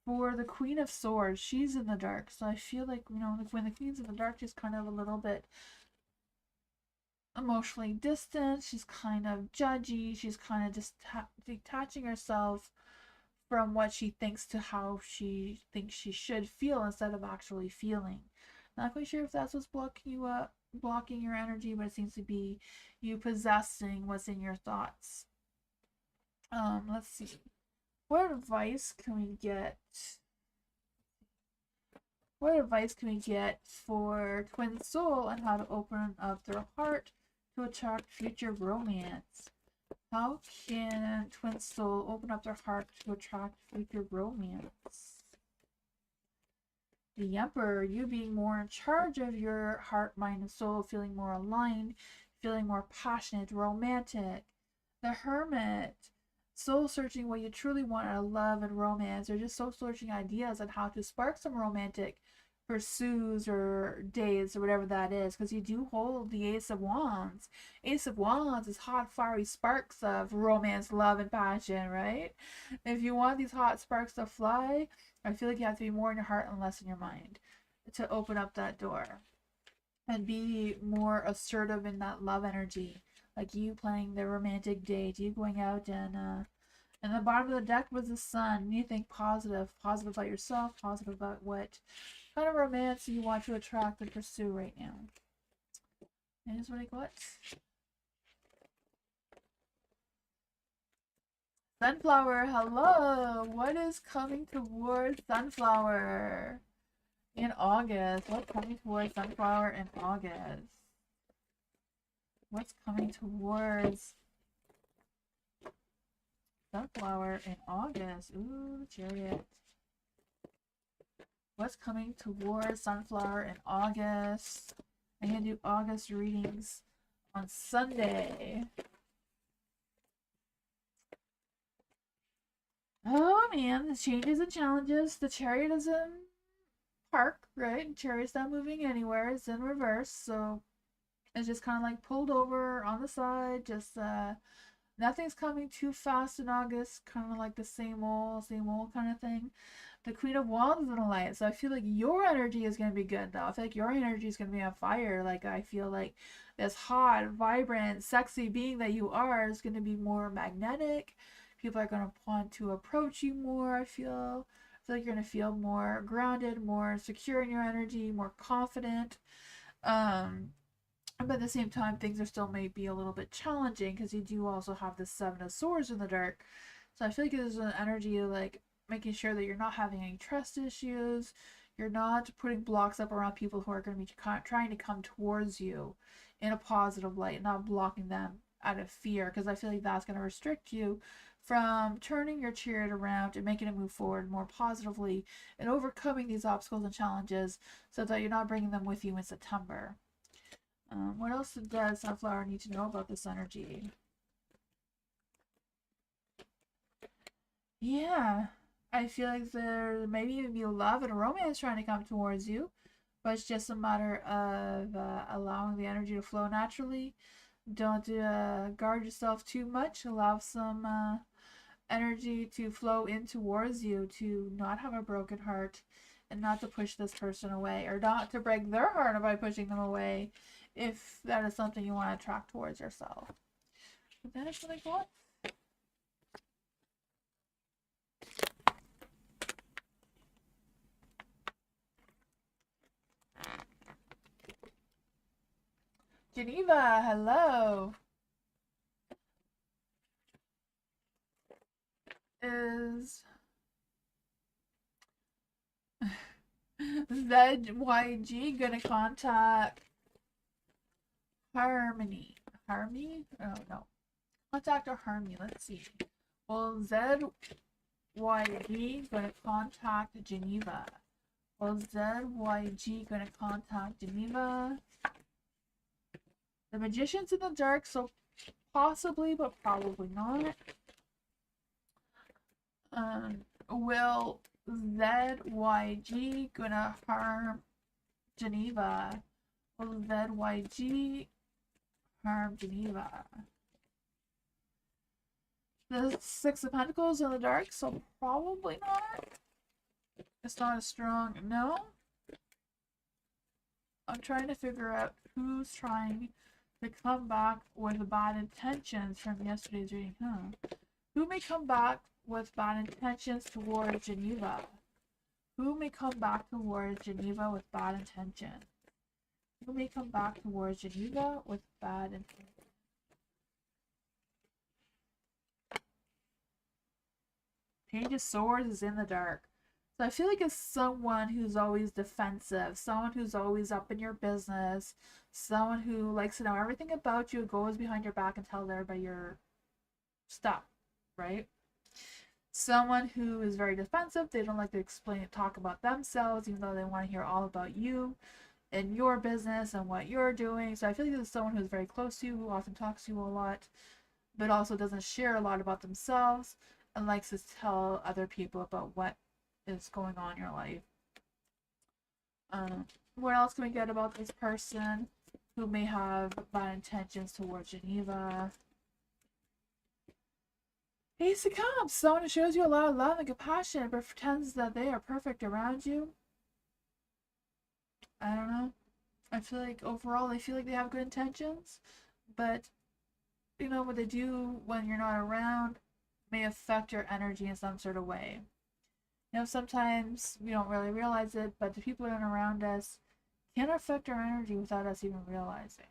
For the Queen of Swords, she's in the dark, so I feel like, when the Queen's in the dark, she's kind of a little bit emotionally distant, she's kind of judgy, she's kind of just detaching herself from what she thinks to how she thinks she should feel instead of actually feeling. Not quite sure if that's what's blocking you up, blocking your energy, but it seems to be you possessing what's in your thoughts. Let's see. What advice can we get? What advice can we get for Twin Soul on how to open up their heart to attract future romance? How can Twin Soul open up their heart to attract future romance? The Emperor, you being more in charge of your heart, mind, and soul, feeling more aligned, feeling more passionate, romantic. The Hermit, soul searching what you truly want out of love and romance, or just soul searching ideas on how to spark some romantic pursues or dates or whatever that is, because you do hold the Ace of Wands. Ace of Wands is hot, fiery sparks of romance, love, and passion, right? If you want these hot sparks to fly, I feel like you have to be more in your heart and less in your mind to open up that door and be more assertive in that love energy. Like you playing the romantic date, you going out and the bottom of the deck was the sun. You think positive, positive about yourself, positive about what kind of romance you want to attract and pursue right now. And here's what I got. Sunflower, hello! What is coming towards Sunflower in August? What's coming towards Sunflower in August? What's coming towards Sunflower in August? Ooh, Chariot. What's coming towards Sunflower in August? I'm going to do August readings on Sunday. Oh man, the changes and challenges. The Chariot is in park, right? Chariot's not moving anywhere. It's in reverse, so it's just kind of like pulled over on the side. Just nothing's coming too fast in August. Kind of like the same old kind of thing. The Queen of Wands is in a light, so I feel like your energy is going to be good though. I feel like your energy is going to be on fire. Like I feel like this hot, vibrant, sexy being that you are is going to be more magnetic. People are going to want to approach you more, I feel like you're going to feel more grounded, more secure in your energy, more confident. But at the same time, things are still may be a little bit challenging because you do also have the Seven of Swords in the dark. So I feel like there's an energy of like making sure that you're not having any trust issues. You're not putting blocks up around people who are going to be trying to come towards you in a positive light, not blocking them out of fear, because I feel like that's going to restrict you from turning your chariot around and making it move forward more positively and overcoming these obstacles and challenges so that you're not bringing them with you in September. What else does Sunflower need to know about this energy? Yeah, I feel like there maybe even be love and romance trying to come towards you, but it's just a matter of allowing the energy to flow naturally. Don't guard yourself too much. Allow some energy to flow in towards you, to not have a broken heart and not to push this person away, or not to break their heart by pushing them away, if that is something you want to attract towards yourself. But that is what I got. Geneva, hello. Is ZYG gonna contact Harmony? Harmony? Oh no. Contact or Harmony, let's see. Well, ZYG gonna contact Geneva? Well, ZYG gonna contact Geneva? The Magician's in the dark, so possibly, but probably not. Will ZYG gonna harm Geneva? Will ZYG harm Geneva? The Six of Pentacles in the dark, so probably not. It's not a strong no. I'm trying to figure out who's trying to come back with bad intentions from yesterday's reading, Who may come back with bad intentions towards Geneva? Who may come back towards Geneva with bad intentions? Who may come back towards Geneva with bad intentions? Page of Swords is in the dark. So I feel like it's someone who's always defensive, someone who's always up in your business, someone who likes to know everything about you, goes behind your back and tells everybody your stuff, right? Someone who is very defensive. They don't like to talk about themselves, even though they want to hear all about you and your business and what you're doing. So I feel like this is someone who's very close to you, who often talks to you a lot, but also doesn't share a lot about themselves and likes to tell other people about what is going on in your life. What else can we get about this person who may have bad intentions towards Geneva? Ace of Cups, someone who shows you a lot of love and compassion but pretends that they are perfect around you. I don't know. I feel like overall they feel like they have good intentions, but you know what they do when you're not around may affect your energy in some sort of way. You know, sometimes we don't really realize it, but the people that are around us can affect our energy without us even realizing.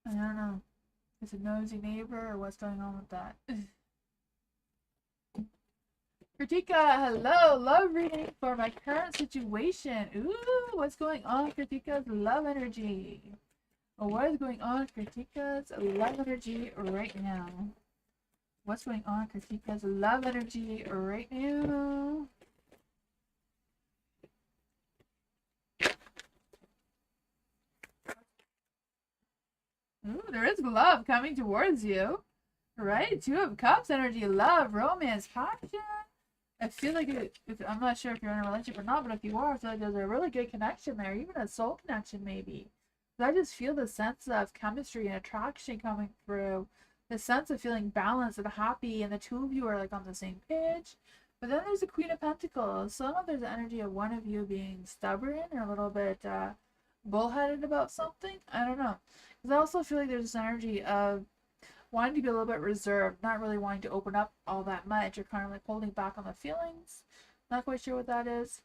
I don't know. Is it a nosy neighbor or what's going on with that? Kritika, hello, love reading for my current situation. Ooh, what's going on, Kritika's love energy? What is going on, Kritika's love energy right now? What's going on, Kritika's love energy right now? Ooh, there is love coming towards you. Right? Two of Cups energy, love, romance, passion. I feel like I'm not sure if you're in a relationship or not, but if you are, I feel like there's a really good connection there, even a soul connection maybe. But I just feel the sense of chemistry and attraction coming through, the sense of feeling balanced and happy, and the two of you are like on the same page. But then there's the Queen of Pentacles, so I don't know if there's the energy of one of you being stubborn or a little bit bullheaded about something. I don't know. Because I also feel like there's this energy of wanting to be a little bit reserved, not really wanting to open up all that much. You're kind of like holding back on the feelings. Not quite sure what that is.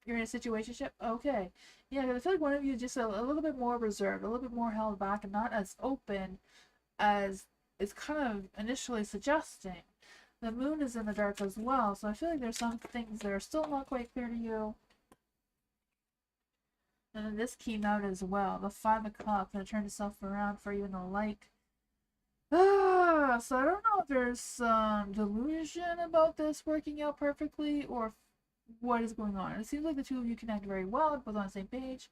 You're in a situationship? Okay. Yeah, because I feel like one of you is just a little bit more reserved, a little bit more held back, and not as open as is kind of initially suggesting. The moon is in the dark as well, so I feel like there's some things that are still not quite clear to you. And then this came out as well. The 5 of Cups, and it turned itself around for you in the light. So I don't know if there's some delusion about this working out perfectly or what is going on. It seems like the two of you connect very well, both on the same page.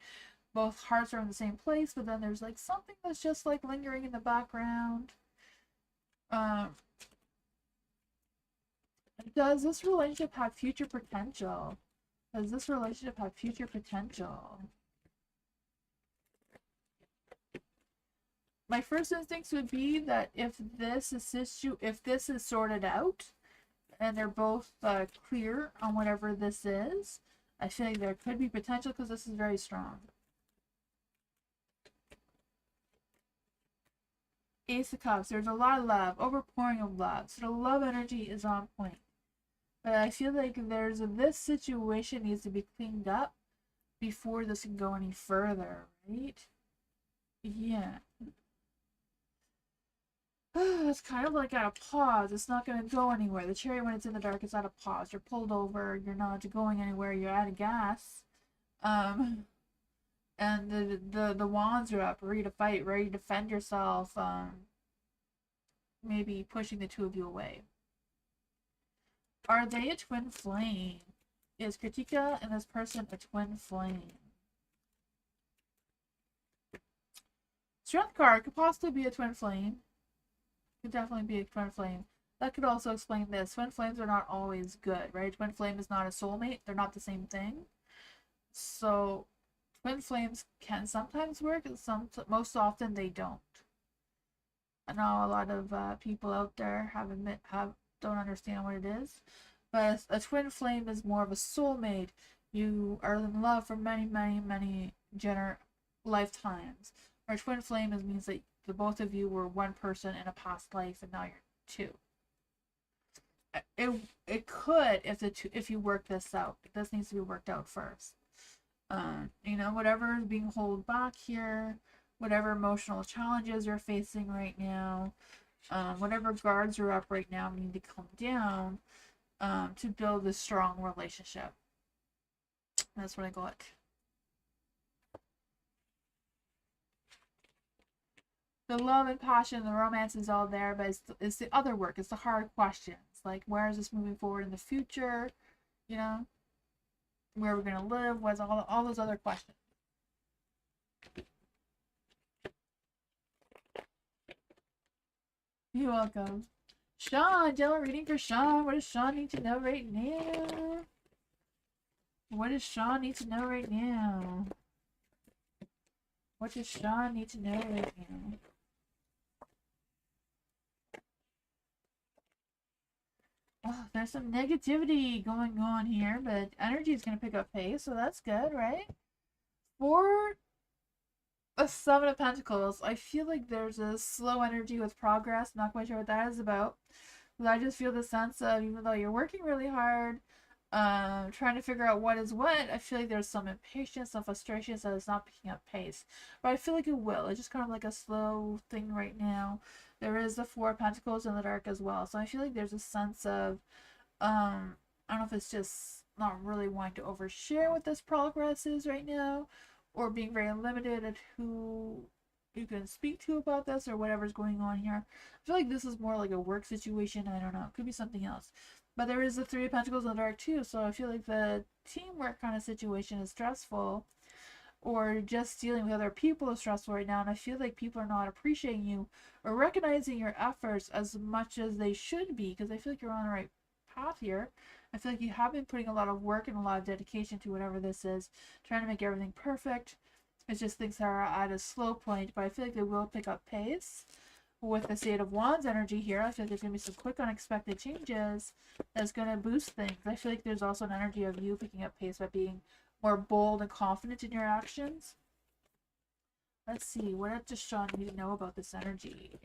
Both hearts are in the same place, but then there's like something that's just like lingering in the background. Does this relationship have future potential? Does this relationship have future potential? My first instincts would be that if this is sorted out, and they're both clear on whatever this is, I feel like there could be potential because this is very strong. Ace of Cups, there's a lot of love, overpouring of love, so the love energy is on point. But I feel like this situation needs to be cleaned up before this can go any further, right? Yeah. It's kind of like at a pause. It's not going to go anywhere. The chariot, when it's in the dark, it's at a pause. You're pulled over. You're not going anywhere. You're out of gas. And the wands are up, ready to fight, ready to defend yourself. Maybe pushing the two of you away. Are they a twin flame? Is Kritika and this person a twin flame? Strength card could possibly be a twin flame. Could definitely be a twin flame. That could also explain this. Twin flames are not always good, right? Twin flame is not a soulmate. They're not the same thing. So twin flames can sometimes work, and most often they don't. I know a lot of people out there don't understand what it is, but a twin flame is more of a soulmate. You are in love for many, many, many lifetimes. Or a twin flame means that the both of you were one person in a past life, and now you're two. It could if you work this out. This needs to be worked out first. You know, whatever is being held back here, whatever emotional challenges you're facing right now, whatever guards are up right now need to come down to build a strong relationship. That's what I got. The love and passion, the romance is all there, but it's the other work. It's the hard questions. Like, where is this moving forward in the future? You know? Where we're going to live? What's all those other questions? You're welcome. Sean, general reading for Sean. What does Sean need to know right now? What does Sean need to know right now? What does Sean need to know right now? Oh, there's some negativity going on here, but energy is going to pick up pace, so that's good, right? For the Seven of Pentacles, I feel like there's a slow energy with progress. Not quite sure what that is about. But I just feel the sense of, even though you're working really hard, trying to figure out what is what, I feel like there's some impatience, some frustration that it's not picking up pace. But I feel like it will. It's just kind of like a slow thing right now. There is the Four of Pentacles in the dark as well. So I feel like there's a sense of, I don't know if it's just not really wanting to overshare what this progress is right now, or being very limited at who you can speak to about this, or whatever's going on here. I feel like this is more like a work situation. I don't know. It could be something else. But there is the Three of Pentacles in the dark too, so I feel like the teamwork kind of situation is stressful, or just dealing with other people is stressful right now, and I feel like people are not appreciating you or recognizing your efforts as much as they should be, because I feel like you're on the right path here. I feel like you have been putting a lot of work and a lot of dedication to whatever this is, trying to make everything perfect. It's just things that are at a slow point, but I feel like they will pick up pace. With the Eight of Wands energy here, I feel like there's going to be some quick unexpected changes that's going to boost things. I feel like there's also an energy of you picking up pace by being more bold and confident in your actions. Let's see, what does Sean need to know about this energy?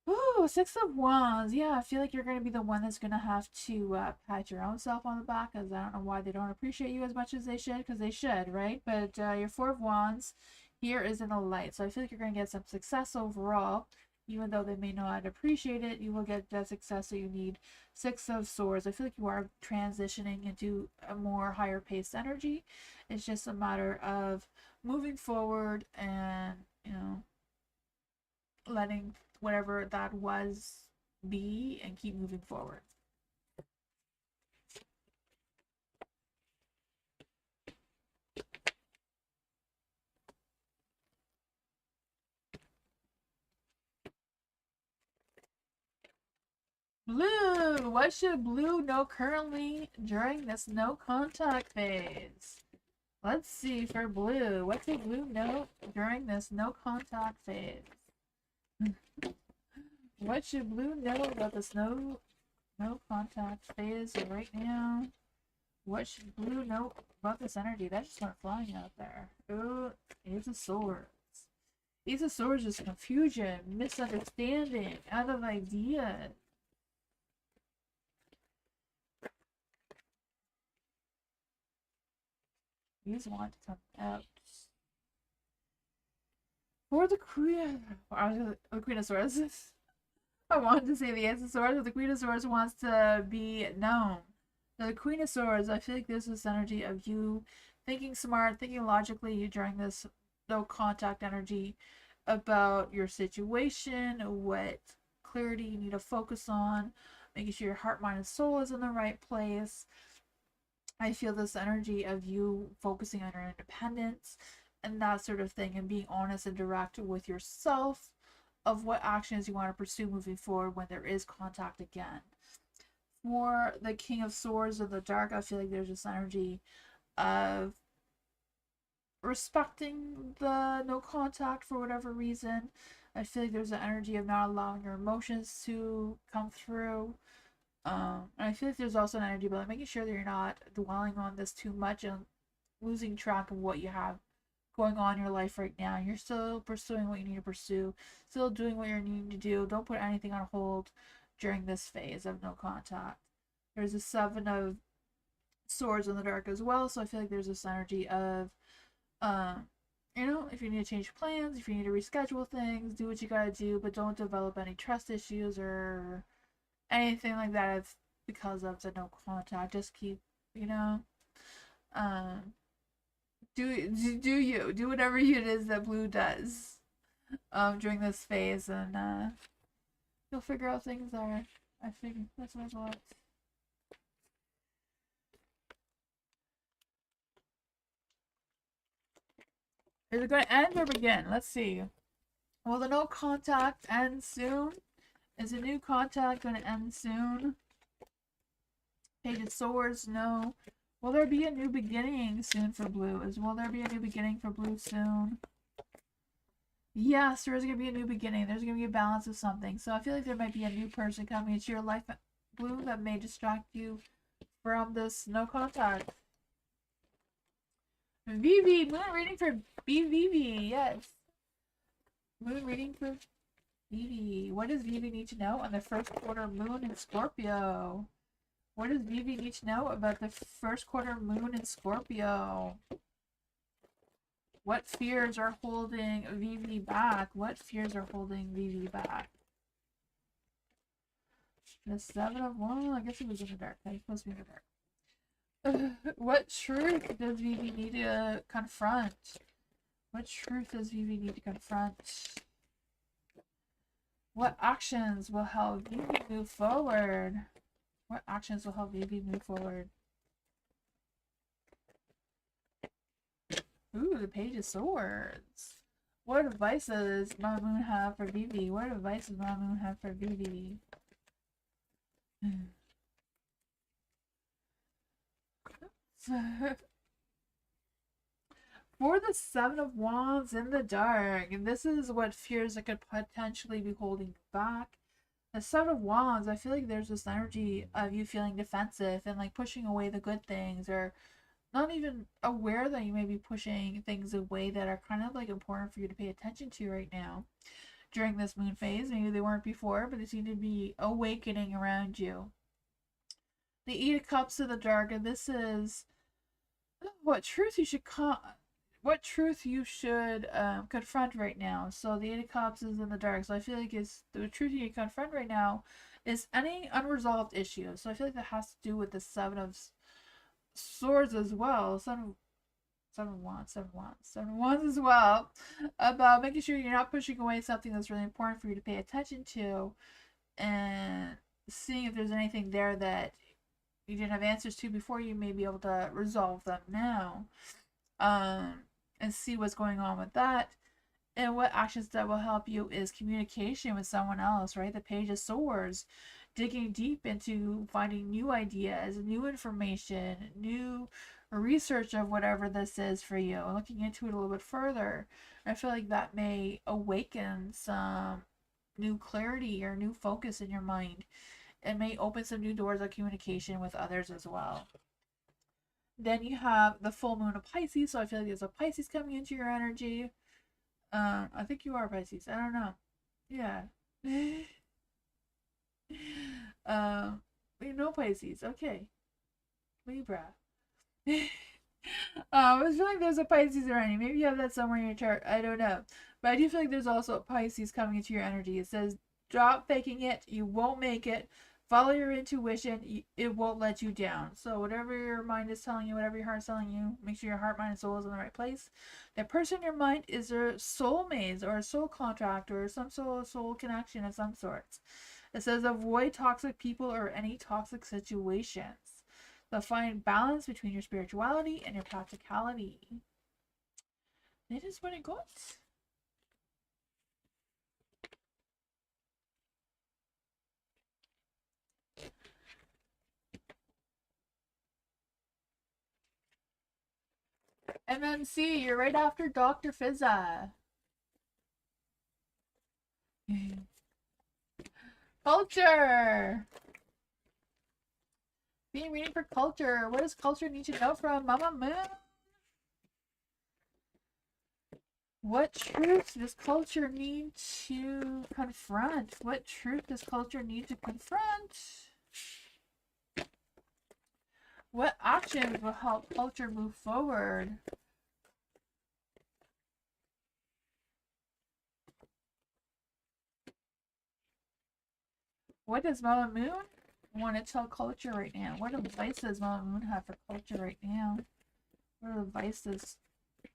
Ooh, Six of Wands. Yeah, I feel like you're going to be the one that's going to have to pat your own self on the back, because I don't know why they don't appreciate you as much as they should, because they should, right? But your Four of Wands here is in the light, so I feel like you're going to get some success overall. Even though they may not appreciate it, you will get the success that you need. Six of Swords. I feel like you are transitioning into a more higher paced energy. It's just a matter of moving forward and, letting whatever that was be and keep moving forward. Blue! What should Blue know currently during this no contact phase? Let's see for Blue. What should Blue know during this no contact phase? What should Blue know about this no contact phase right now? What should Blue know about this energy? That just went flying out there. Ooh, Ace of Swords. Ace of Swords is confusion, misunderstanding, out of ideas. These want to come out. For the Queen, the Queen of Swords. I wanted to say the Ace of Swords, but the Queen of Swords wants to be known. The Queen of Swords, I feel like this is energy of you thinking smart, thinking logically during this no contact energy about your situation, what clarity you need to focus on, making sure your heart, mind, and soul is in the right place. I feel this energy of you focusing on your independence and that sort of thing, and being honest and direct with yourself of what actions you want to pursue moving forward when there is contact again. For the King of Swords in the dark, I feel like there's this energy of respecting the no contact for whatever reason. I feel like there's an energy of not allowing your emotions to come through. And I feel like there's also an energy about making sure that you're not dwelling on this too much and losing track of what you have going on in your life right now. You're still pursuing what you need to pursue, still doing what you're needing to do. Don't put anything on hold during this phase of no contact. There's a Seven of Swords in the dark as well, so I feel like there's this energy of, if you need to change plans, if you need to reschedule things, do what you gotta do, but don't develop any trust issues or anything like that because of the no contact. Just keep, do you do whatever it is that Blue does during this phase, and you'll figure out things are. I think that's my thoughts. Is it going to end or begin? Let's see. Will the no contact end soon? Is a new contact going to end soon? Page of Swords, no. Will there be a new beginning soon for blue? Will there be a new beginning for blue soon? Yes, there is going to be a new beginning. There's going to be a balance of something. So I feel like there might be a new person coming into your life, blue, that may distract you from this no contact. Vivi, moon reading for BVV, yes. Moon reading for Vivi. What does Vivi need to know on the first quarter moon in Scorpio? What does Vivi need to know about the first quarter moon in Scorpio? What fears are holding Vivi back? What fears are holding Vivi back? The Seven of Wands? I guess it was in the dark. It's supposed to be in the dark. What truth does Vivi need to confront? What truth does Vivi need to confront? What actions will help Vivi move forward? What actions will help Vivi move forward? Ooh, the Page of Swords. What advice does Mama Moon have for Vivi? What advice does Mama Moon have for Vivi? For the Seven of Wands in the dark, and this is what fears that could potentially be holding you back. The Seven of Wands, I feel like there's this energy of you feeling defensive and like pushing away the good things, or not even aware that you may be pushing things away that are kind of like important for you to pay attention to right now during this moon phase. Maybe they weren't before, but they seem to be awakening around you. The Eight of Cups in the dark, and this is what truth you should confront right now. So the Eight of Cups is in the dark. So I feel like the truth you confront right now is any unresolved issue. So I feel like that has to do with the Seven of Swords as well. Seven of Wands as well. About making sure you're not pushing away something that's really important for you to pay attention to, and seeing if there's anything there that you didn't have answers to before. You may be able to resolve them now. And see what's going on with that. And what actions that will help you is communication with someone else, right? The Page of Swords, digging deep into finding new ideas, new information, new research of whatever this is for you, and looking into it a little bit further. I feel like that may awaken some new clarity or new focus in your mind. It may open some new doors of communication with others as well. Then you have the full moon of Pisces, so I feel like there's a Pisces coming into your energy. I think you are Pisces. I don't know. Yeah. You know Pisces. Okay. Libra. I was feeling there's a Pisces around you. Maybe you have that somewhere in your chart. I don't know. But I do feel like there's also a Pisces coming into your energy. It says, drop faking it. You won't make it. Follow your intuition. It won't let you down. So whatever your mind is telling you, whatever your heart's telling you, make sure your heart, mind, and soul is in the right place. That person in your mind is a soulmate or a soul contract or some sort of soul connection of some sorts. It says avoid toxic people or any toxic situations. So find balance between your spirituality and your practicality. That is what it got. MMC, you're right after Dr. Fizza. Culture. Being reading for culture. What does culture need to know from Mama Moon? What truth does culture need to confront? What truth does culture need to confront? What actions will help culture move forward? What does Mama Moon want to tell culture right now? What advice does Mama Moon have for culture right now? What advice does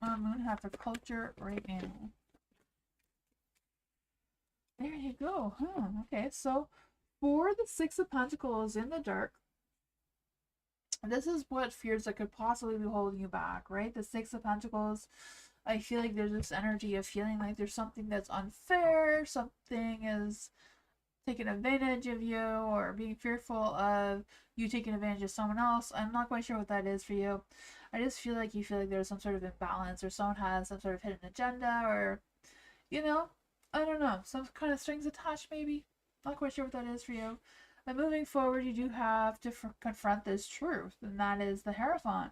Mama Moon have for culture right now? There you go. Okay, so for the Six of Pentacles in the dark, this is what fears that could possibly be holding you back, right? The Six of Pentacles, I feel like there's this energy of feeling like there's something that's unfair, something is taking advantage of you, or being fearful of you taking advantage of someone else. I'm not quite sure what that is for you. I just feel like you feel like there's some sort of imbalance, or someone has some sort of hidden agenda, or, you know, I don't know, some kind of strings attached maybe. Not quite sure what that is for you. But moving forward, you do have to confront this truth, and that is the Hierophant.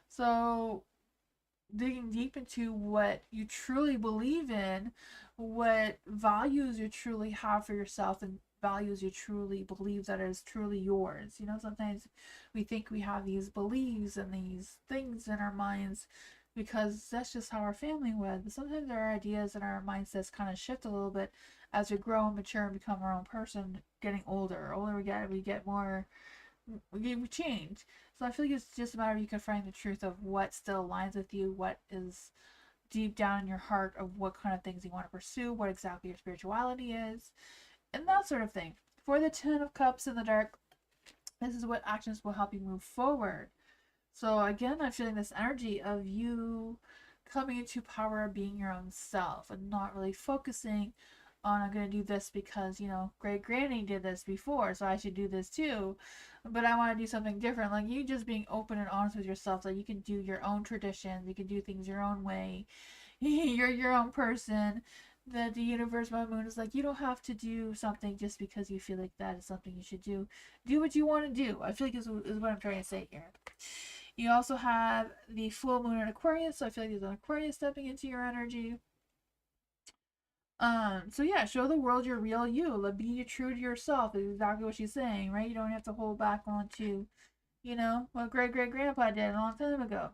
So, digging deep into what you truly believe in, what values you truly have for yourself, and values you truly believe that is truly yours. You know, sometimes we think we have these beliefs and these things in our minds because that's just how our family was. But sometimes our ideas and our mindsets kind of shift a little bit as we grow and mature and become our own person, getting older. Older we get more, we change. So I feel like it's just a matter of you confronting the truth of what still aligns with you, what is deep down in your heart of what kind of things you want to pursue, what exactly your spirituality is, and that sort of thing. For the Ten of Cups in the dark, this is what actions will help you move forward. So again, I'm feeling this energy of you coming into power of being your own self and not really focusing on I'm going to do this because, great granny did this before, so I should do this too. But I want to do something different. Like you just being open and honest with yourself that you can do your own traditions, you can do things your own way. You're your own person. That the universe, my moon, is like, you don't have to do something just because you feel like that is something you should do. Do what you want to do. I feel like is what I'm trying to say here. You also have the full moon in Aquarius, so I feel like there's an Aquarius stepping into your energy. So yeah, show the world your real you. Be true to yourself is exactly what she's saying, right? You don't have to hold back onto, what great great grandpa did a long time ago.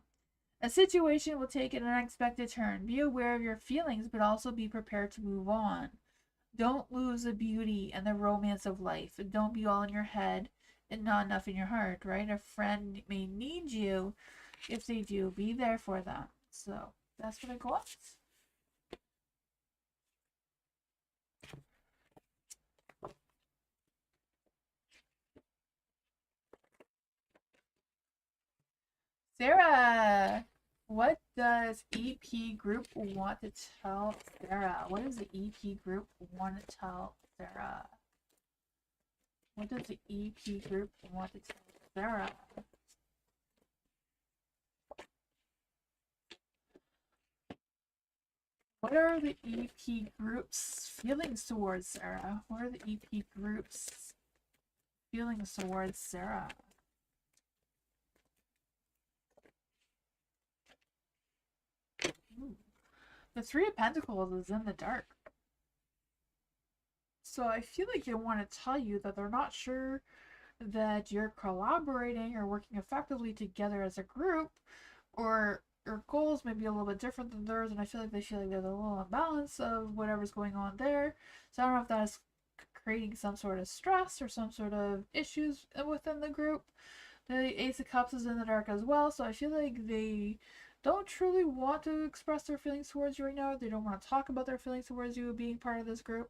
A situation will take an unexpected turn. Be aware of your feelings, but also be prepared to move on. Don't lose the beauty and the romance of life. And don't be all in your head and not enough in your heart, right? A friend may need you. If they do, be there for them. So that's what I got. Sarah, what does EP group want to tell Sarah? What does the EP group want to tell Sarah? What does the EP group want to tell Sarah? What are the EP group's feelings towards Sarah? What are the EP group's feelings towards Sarah? Ooh. The Three of Pentacles is in the dark. So I feel like they want to tell you that they're not sure that you're collaborating or working effectively together as a group, or your goals may be a little bit different than theirs, and I feel like they feel like there's a little imbalance of whatever's going on there. So I don't know if that is creating some sort of stress or some sort of issues within the group. The Ace of Cups is in the dark as well, so I feel like they don't truly want to express their feelings towards you right now. They don't want to talk about their feelings towards you being part of this group.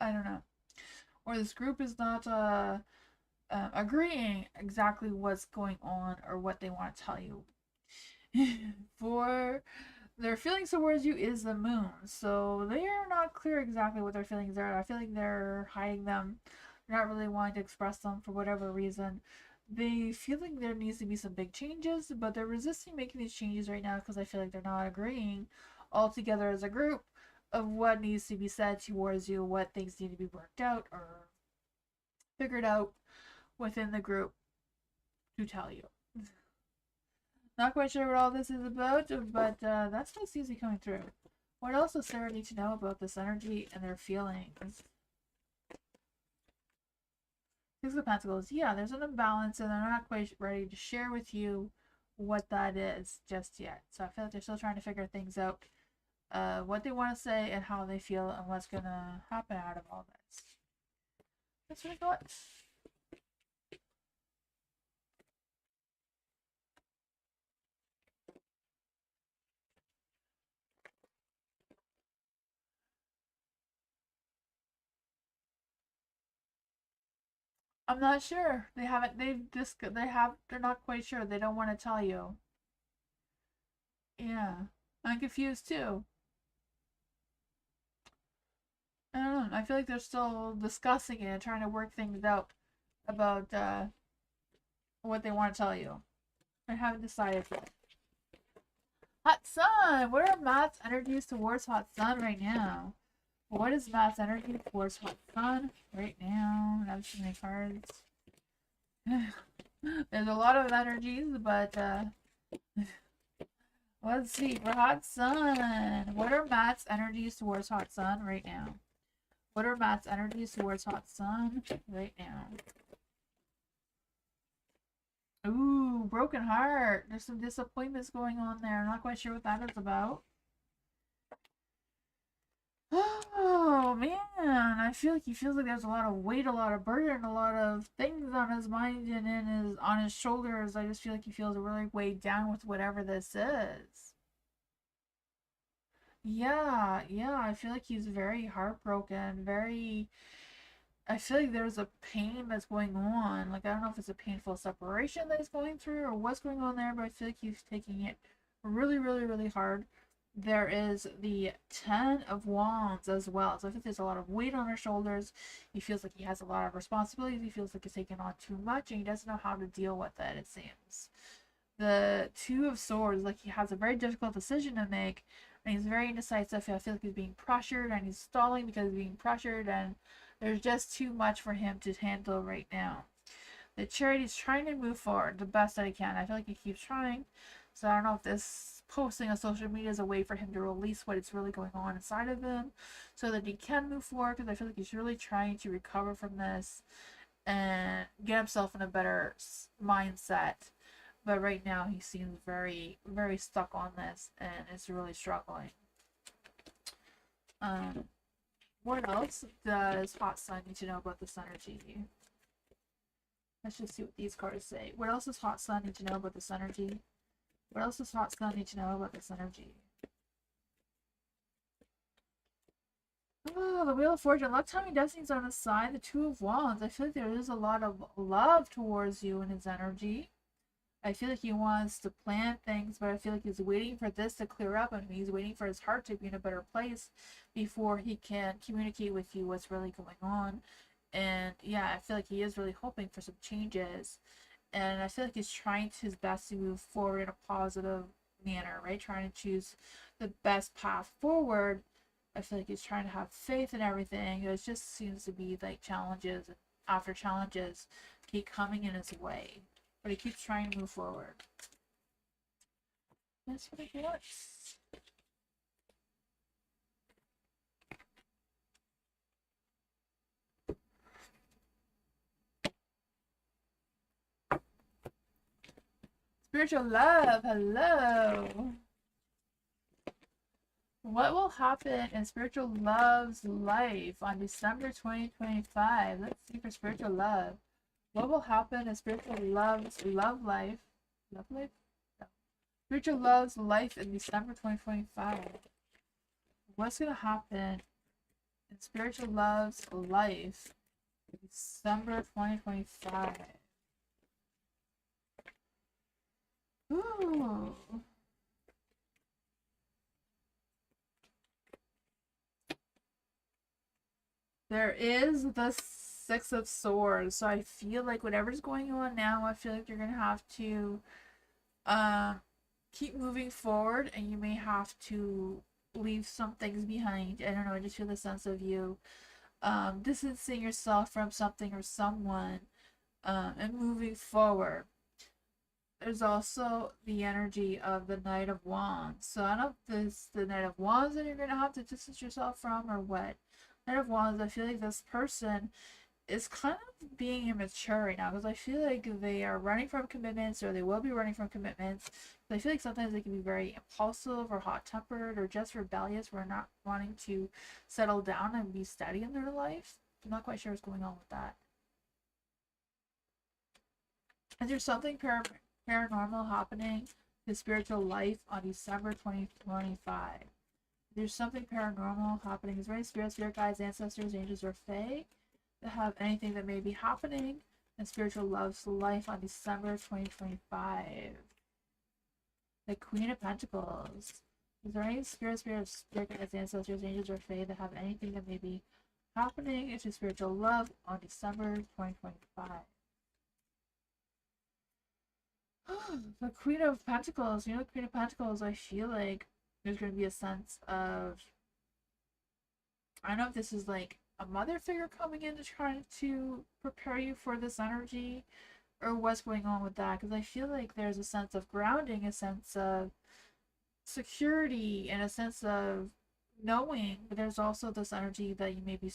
I don't know. Or this group is not agreeing exactly what's going on or what they want to tell you. For their feelings towards you is the moon, so they are not clear exactly what their feelings are. I feel like they're hiding them. They're not really wanting to express them for whatever reason. They feel like there needs to be some big changes, but they're resisting making these changes right now because I feel like they're not agreeing all together as a group of what needs to be said towards you, what things need to be worked out or figured out within the group to tell you. Not quite sure what all this is about, but that's what seems to be coming through. What else does Sarah need to know about this energy and their feelings? Six of Pentacles. Yeah, there's an imbalance, and they're not quite ready to share with you what that is just yet. So I feel like they're still trying to figure things out, what they want to say and how they feel and what's going to happen out of all this. That's what I got. I'm not sure. They haven't. They're not quite sure. They don't want to tell you. Yeah. I'm confused too. I don't know. I feel like they're still discussing it and trying to work things out about what they want to tell you. I haven't decided yet. Hot Sun! What are Matt's energies towards Hot Sun right now? What is Matt's energy towards Hot Sun right now? I have too many cards. There's a lot of energies, but let's see. For Hot Sun, what are Matt's energies towards Hot Sun right now? What are Matt's energies towards Hot Sun right now? Ooh, broken heart. There's some disappointments going on there. I'm not quite sure what that is about. Oh man, I feel like he feels like there's a lot of weight, a lot of burden, a lot of things on his mind and on his shoulders. I just feel like he feels really weighed down with whatever this is. Yeah, yeah, I feel like he's very heartbroken, very I feel like there's a pain that's going on. Like, I don't know if it's a painful separation that he's going through or what's going on there, but I feel like he's taking it really, really, really hard. There is the 10 of Wands as well. So I think there's a lot of weight on his shoulders. He feels like he has a lot of responsibilities. He feels like he's taking on too much and he doesn't know how to deal with it, it seems. The Two of Swords, like he has a very difficult decision to make and he's very indecisive. I feel like he's being pressured and he's stalling because he's being pressured and there's just too much for him to handle right now. The Charity's trying to move forward the best that he can. I feel like he keeps trying. So I don't know if this posting on social media is a way for him to release what is really going on inside of him so that he can move forward because I feel like he's really trying to recover from this and get himself in a better mindset. But right now he seems very, very stuck on this and is really struggling. What else does Hot Sun need to know about this energy? Let's just see what these cards say. What else does Hot Sun need to know about this energy? What else does Hot Sun need to know about this energy? Oh, the Wheel of Fortune. Left-timing Destiny's on his side. The Two of Wands. I feel like there is a lot of love towards you in his energy. I feel like he wants to plan things, but I feel like he's waiting for this to clear up and he's waiting for his heart to be in a better place before he can communicate with you what's really going on. And yeah, I feel like he is really hoping for some changes. And I feel like he's trying his best to move forward in a positive manner, right? Trying to choose the best path forward. I feel like he's trying to have faith in everything. It just seems to be like challenges after challenges keep coming in his way. But he keeps trying to move forward. That's what it wants. Spiritual love, hello. What will happen in Spiritual Love's life on December 2025? Let's see for Spiritual Love. What will happen in Spiritual Love's love life? Love life? No. Spiritual Love's life in December 2025. What's going to happen in Spiritual Love's life in December 2025? Ooh. There is the Six of Swords. So I feel like whatever's going on now, I feel like you're going to have to keep moving forward and you may have to leave some things behind. I don't know, I just feel the sense of you distancing yourself from something or someone and moving forward. There's also the energy of the Knight of Wands. So I don't know if this the Knight of Wands that you're going to have to distance yourself from or what. Knight of Wands, I feel like this person is kind of being immature right now because I feel like they are running from commitments or they will be running from commitments. But I feel like sometimes they can be very impulsive or hot-tempered or just rebellious for not wanting to settle down and be steady in their life. I'm not quite sure what's going on with that. Is there something paranormal happening in spiritual life on December 2025? There's something paranormal happening. Is there any spirit guides, ancestors, angels, or fae that have anything that may be happening in Spiritual Love's life on December 2025? The Queen of Pentacles. Is there any spirit guides, ancestors, angels, or fae that have anything that may be happening into spiritual love on December 2025? The Queen of Pentacles. You know, the Queen of Pentacles, I feel like there's going to be a sense of, I don't know if this is like a mother figure coming in to try to prepare you for this energy, or what's going on with that, because I feel like there's a sense of grounding, a sense of security, and a sense of knowing, but there's also this energy that you may be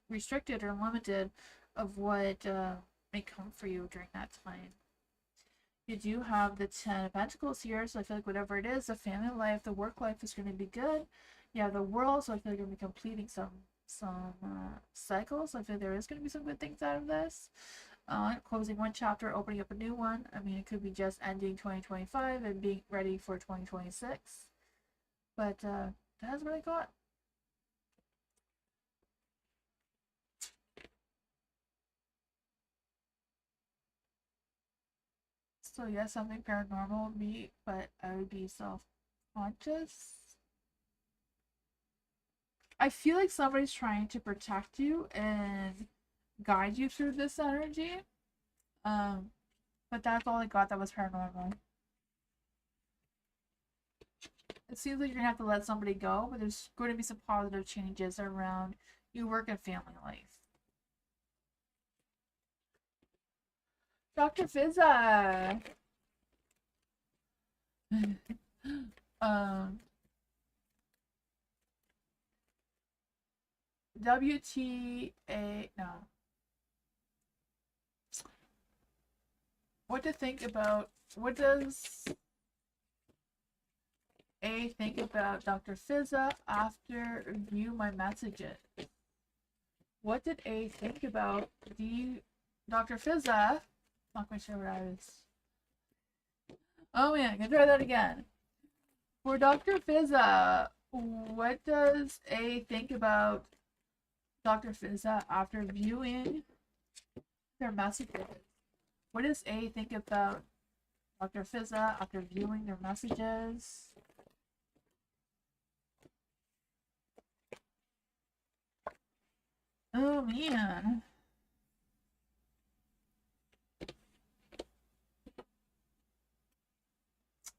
restricted or limited of what may come for you during that time. You do have the 10 of Pentacles here, so I feel like whatever it is, the family life, the work life is going to be good. You have the World, so I feel like you're going to be completing some cycles. So I feel like there is going to be some good things out of this. Closing one chapter, opening up a new one. I mean, it could be just ending 2025 and being ready for 2026. But that's what I got. So yes, something paranormal would be, but I would be self-conscious. I feel like somebody's trying to protect you and guide you through this energy. But that's all I got that was paranormal. It seems like you're gonna have to let somebody go, but there's going to be some positive changes around your work and family life. Dr. Fizza. WTA, no. What to think about, what does A think about Dr. Fizza after view my messages? What did A think about Dr. Fizza? Not quite sure what I was. Oh man, I can try that again. For Dr. Fizza, what does A think about Dr. Fizza after viewing their messages? What does A think about Dr. Fizza after viewing their messages? Oh man.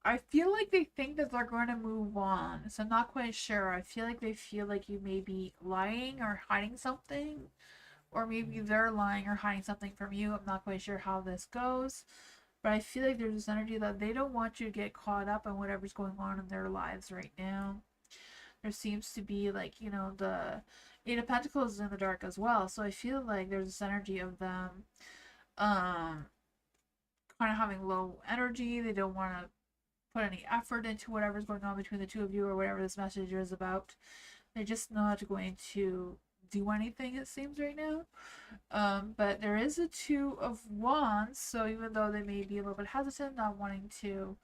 I feel like they think that they're going to move on, so I'm not quite sure. I feel like they feel like you may be lying or hiding something, or maybe they're lying or hiding something from you. I'm not quite sure how this goes, but I feel like there's this energy that they don't want you to get caught up in whatever's going on in their lives right now. There seems to be, like, you know, the Eight of Pentacles is in the dark as well, so I feel like there's this energy of them kind of having low energy. They don't want to put any effort into whatever's going on between the two of you or whatever this message is about. They're just not going to do anything, it seems, right now. But there is a Two of Wands, so even though they may be a little bit hesitant, not wanting to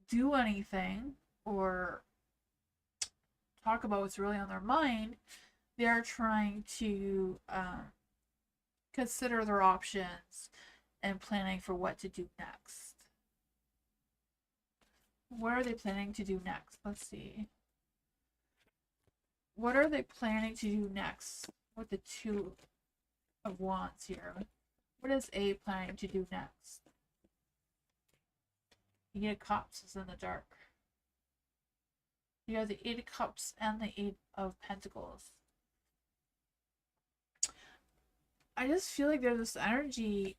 do anything or talk about what's really on their mind, they're trying to consider their options and planning for what to do next. What are they planning to do next? Let's see. What are they planning to do next with the Two of Wands here? What is A planning to do next? The Eight of Cups is in the dark. You have the Eight of Cups and the Eight of Pentacles. I just feel like there's this energy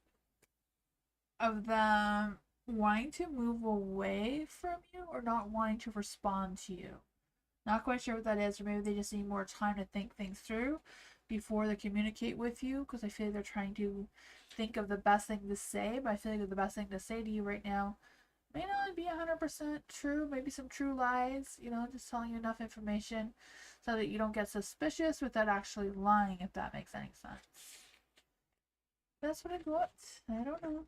of them wanting to move away from you or not wanting to respond to you. Not quite sure what that is, or maybe they just need more time to think things through before they communicate with you, because I feel like they're trying to think of the best thing to say, but I feel like the best thing to say to you right now may not be 100% true, maybe some true lies, you know, just telling you enough information so that you don't get suspicious without actually lying, if that makes any sense. That's what I got. I don't know.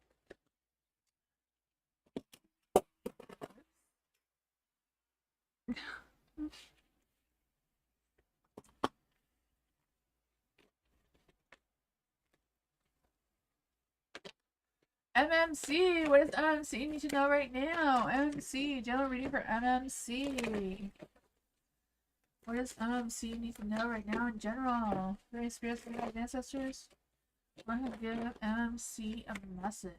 MMC, what does MMC need to know right now? MMC, general reading for MMC. What does MMC need to know right now in general? Very spirits from my ancestors. I'm going to give MMC a message.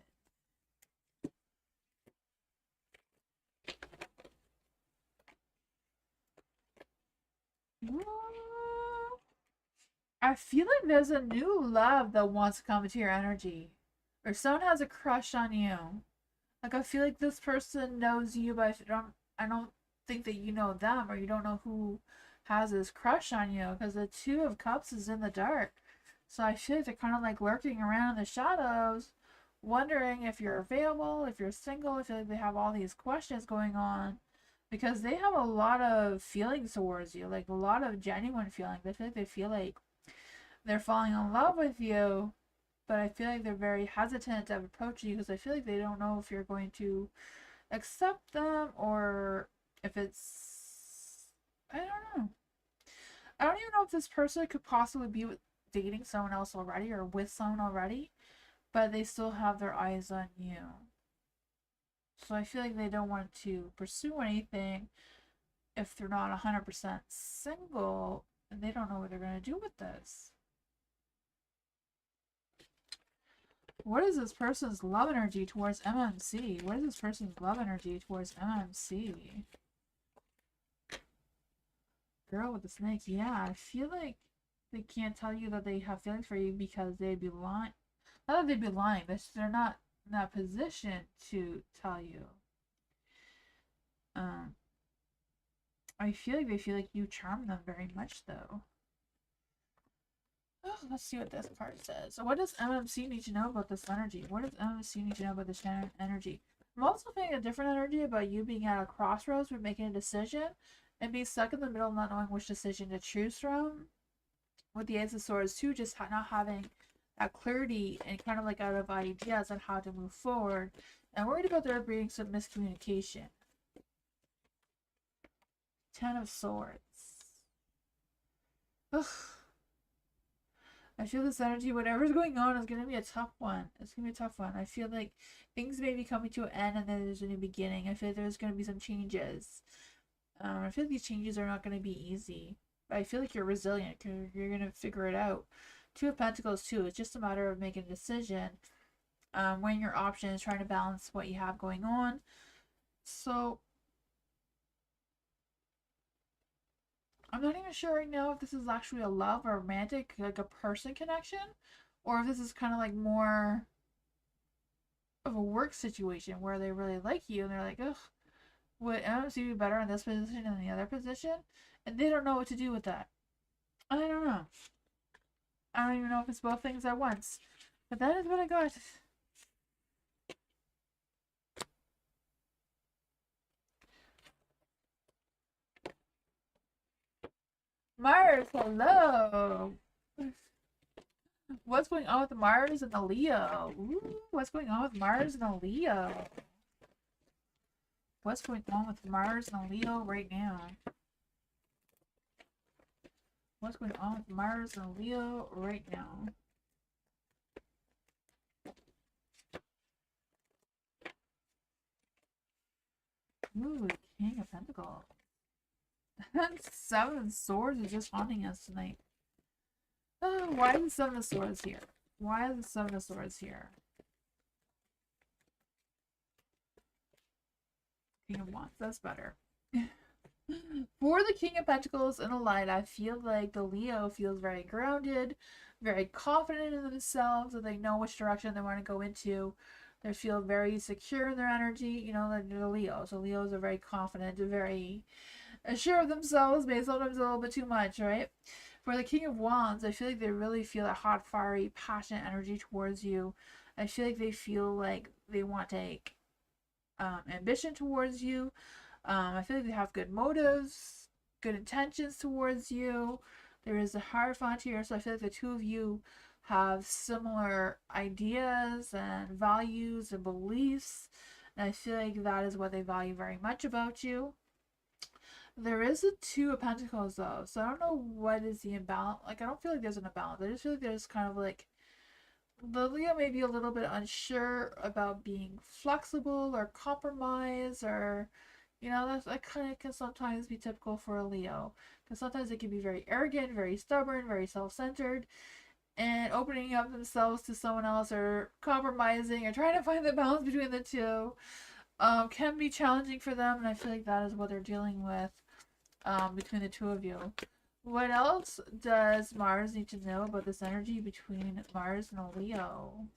I feel like there's a new love that wants to come into your energy. Or someone has a crush on you. Like, I feel like this person knows you, but I don't think that you know them, or you don't know who has this crush on you, because the Two of Cups is in the dark. So I feel like they're kind of like lurking around in the shadows, wondering if you're available, if you're single. I feel like they have all these questions going on, because they have a lot of feelings towards you, like a lot of genuine feelings. I feel like they feel like they're falling in love with you, but I feel like they're very hesitant of approaching you, because I feel like they don't know if you're going to accept them, or if it's, I don't know. I don't even know if this person could possibly be dating someone else already, or with someone already, but they still have their eyes on you. So I feel like they don't want to pursue anything if they're not 100% single, and they don't know what they're going to do with this. What is this person's love energy towards MMC? What is this person's love energy towards MMC? Girl with the snakes. Yeah, I feel like they can't tell you that they have feelings for you because they'd be lying. Not that they'd be lying, but they're not in that position to tell you. I feel like they feel like you charm them very much, though. Oh, let's see what this card says. So what does MMC need to know about this energy? What does MMC need to know about this energy? I'm also feeling a different energy about you being at a crossroads with making a decision and being stuck in the middle, not knowing which decision to choose from. With the Ace of Swords too, just not having that clarity and kind of like out of ideas on how to move forward. And worried about there being some miscommunication. Ten of Swords. Ugh. I feel this energy, whatever's going on, is going to be a tough one. It's going to be a tough one. I feel like things may be coming to an end and then there's a new beginning. I feel like there's going to be some changes. I feel like these changes are not going to be easy. But I feel like you're resilient because you're going to figure it out. Two of Pentacles too. It's just a matter of making a decision. Weighing your options, trying to balance what you have going on. So I'm not even sure right now if this is actually a love or romantic, like a person connection, or if this is kind of like more of a work situation where they really like you and they're like, ugh, would MMC be better in this position than the other position? And they don't know what to do with that. I don't know. I don't even know if it's both things at once. But that is what I got. Mars, hello. What's going on with Mars and the Leo? Ooh, what's going on with Mars and the Leo? What's going on with Mars and the Leo right now? What's going on with Mars and Leo right now? Ooh, King of Pentacles. Seven of Swords is just haunting us tonight. Oh, why is the Seven of Swords here? Why is the Seven of Swords here? King of Wands, that's better. For the King of Pentacles in a light, I feel like the Leo feels very grounded, very confident in themselves, that they know which direction they want to go into. They feel very secure in their energy. You know, they're Leo. So Leos are very confident, very sure of themselves, maybe sometimes a little bit too much, right? For the King of Wands, I feel like they really feel a hot, fiery, passionate energy towards you. I feel like they feel like they want to take ambition towards you. I feel like they have good motives, good intentions towards you. There is a Hierophant here, so I feel like the two of you have similar ideas and values and beliefs. And I feel like that is what they value very much about you. There is a Two of Pentacles though, so I don't know what is the imbalance. Like, I don't feel like there's an imbalance. I just feel like there's kind of like the Leo may be a little bit unsure about being flexible or compromise, or that kind of can sometimes be typical for a Leo, because sometimes they can be very arrogant, very stubborn, very self-centered, and opening up themselves to someone else or compromising or trying to find the balance between the two can be challenging for them, and I feel like that is what they're dealing with between the two of you. What else does Mars need to know about this energy between Mars and a Leo?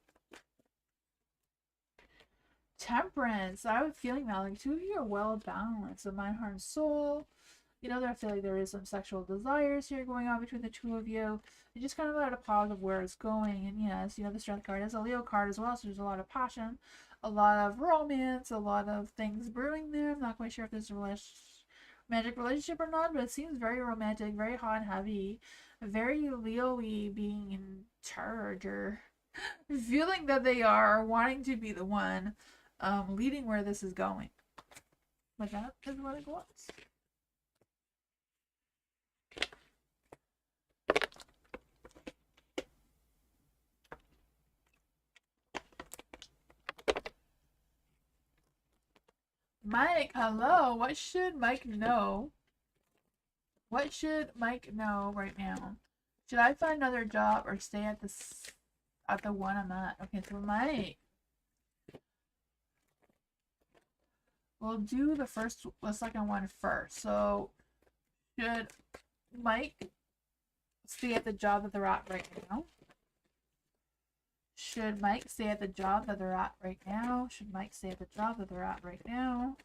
Temperance. I have a feeling that like two of you are well balanced. So mind, heart, and soul. I feel like there is some sexual desires here going on between the two of you. You just kind of let a pause of where it's going. And yes, the Strength card is a Leo card as well, so there's a lot of passion, a lot of romance, a lot of things brewing there. I'm not quite sure if there's a romantic relationship or not, but it seems very romantic, very hot and heavy, very Leo-y, being in charge or feeling that they are wanting to be the one leading where this is going. But that is what it was. Mike, hello. What should Mike know? What should Mike know right now? Should I find another job or stay at the one I'm at? Okay, so Mike, we'll do the second one first. So, should Mike stay at the job that they're at right now? Should Mike stay at the job that they're at right now? Should Mike stay at the job that they're at right now?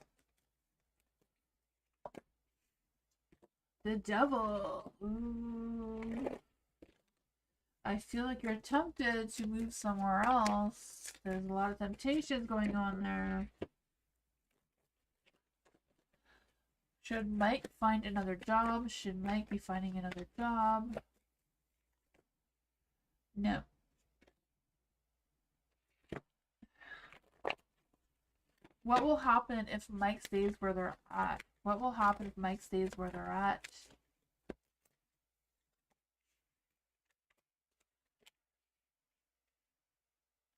The devil. Ooh. I feel like you're tempted to move somewhere else. There's a lot of temptations going on there. Should Mike find another job? Should Mike be finding another job? No. What will happen if Mike stays where they're at? What will happen if Mike stays where they're at?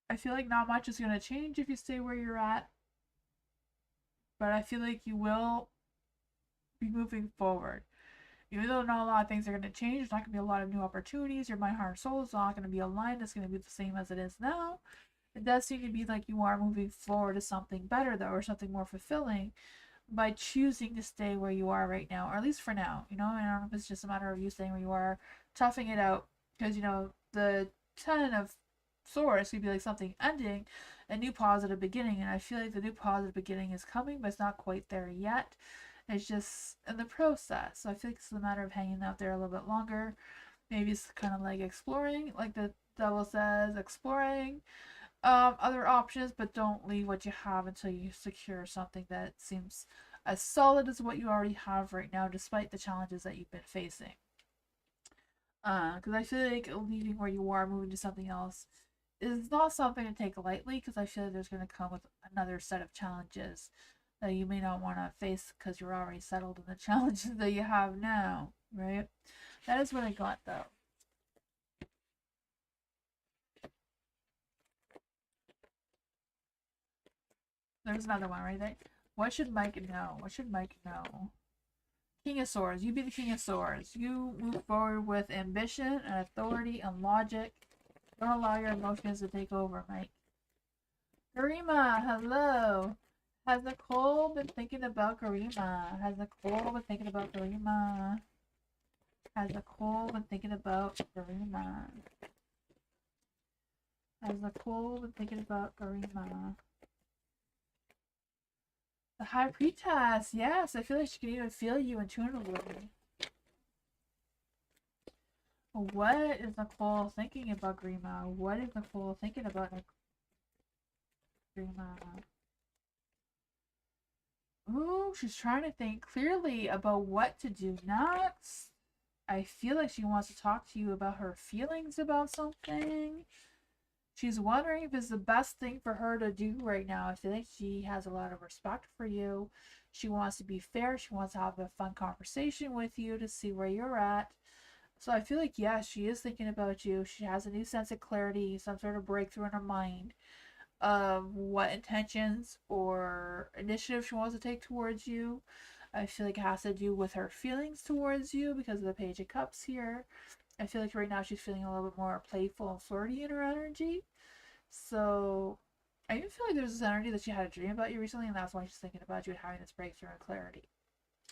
I feel like not much is going to change if you stay where you're at. But I feel like you will be moving forward. Even though not a lot of things are going to change, there's not going to be a lot of new opportunities. Your mind, heart, and soul is not going to be aligned. It's going to be the same as it is now. It does seem to be like you are moving forward to something better, though, or something more fulfilling by choosing to stay where you are right now, or at least for now. I don't know if it's just a matter of you staying where you are, toughing it out, because, the 10 of Swords could be like something ending, a new positive beginning, and I feel like the new positive beginning is coming, but it's not quite there yet. It's just in the process. So I feel like it's a matter of hanging out there a little bit longer. Maybe it's kind of like exploring, like the devil says, exploring other options, but don't leave what you have until you secure something that seems as solid as what you already have right now, despite the challenges that you've been facing. Because I feel like leaving where you are, moving to something else, is not something to take lightly, because I feel like there's going to come with another set of challenges that you may not want to face because you're already settled in the challenges that you have now, right? That is what I got, though. There's another one right there. What should Mike know? What should Mike know? King of Swords. You be the King of Swords. You move forward with ambition and authority and logic. Don't allow your emotions to take over, Mike. Karima, hello. Has Nicole been thinking about Karima? Has Nicole been thinking about Karima? Has Nicole been thinking about Karima? Has Nicole been thinking about Karima? The High Priestess, yes, I feel like she can even feel you intuitively. What is Nicole thinking about Grima? What is Nicole thinking about Grima? Ooh, she's trying to think clearly about what to do next. I feel like she wants to talk to you about her feelings about something. She's wondering if it's the best thing for her to do right now. I feel like she has a lot of respect for you. She wants to be fair. She wants to have a fun conversation with you to see where you're at. So I feel like, yeah, she is thinking about you. She has a new sense of clarity, some sort of breakthrough in her mind of what intentions or initiative she wants to take towards you. I feel like it has to do with her feelings towards you because of the Page of Cups here. I feel like right now she's feeling a little bit more playful and flirty in her energy. So I even feel like there's this energy that she had a dream about you recently, and that's why she's thinking about you and having this breakthrough and clarity.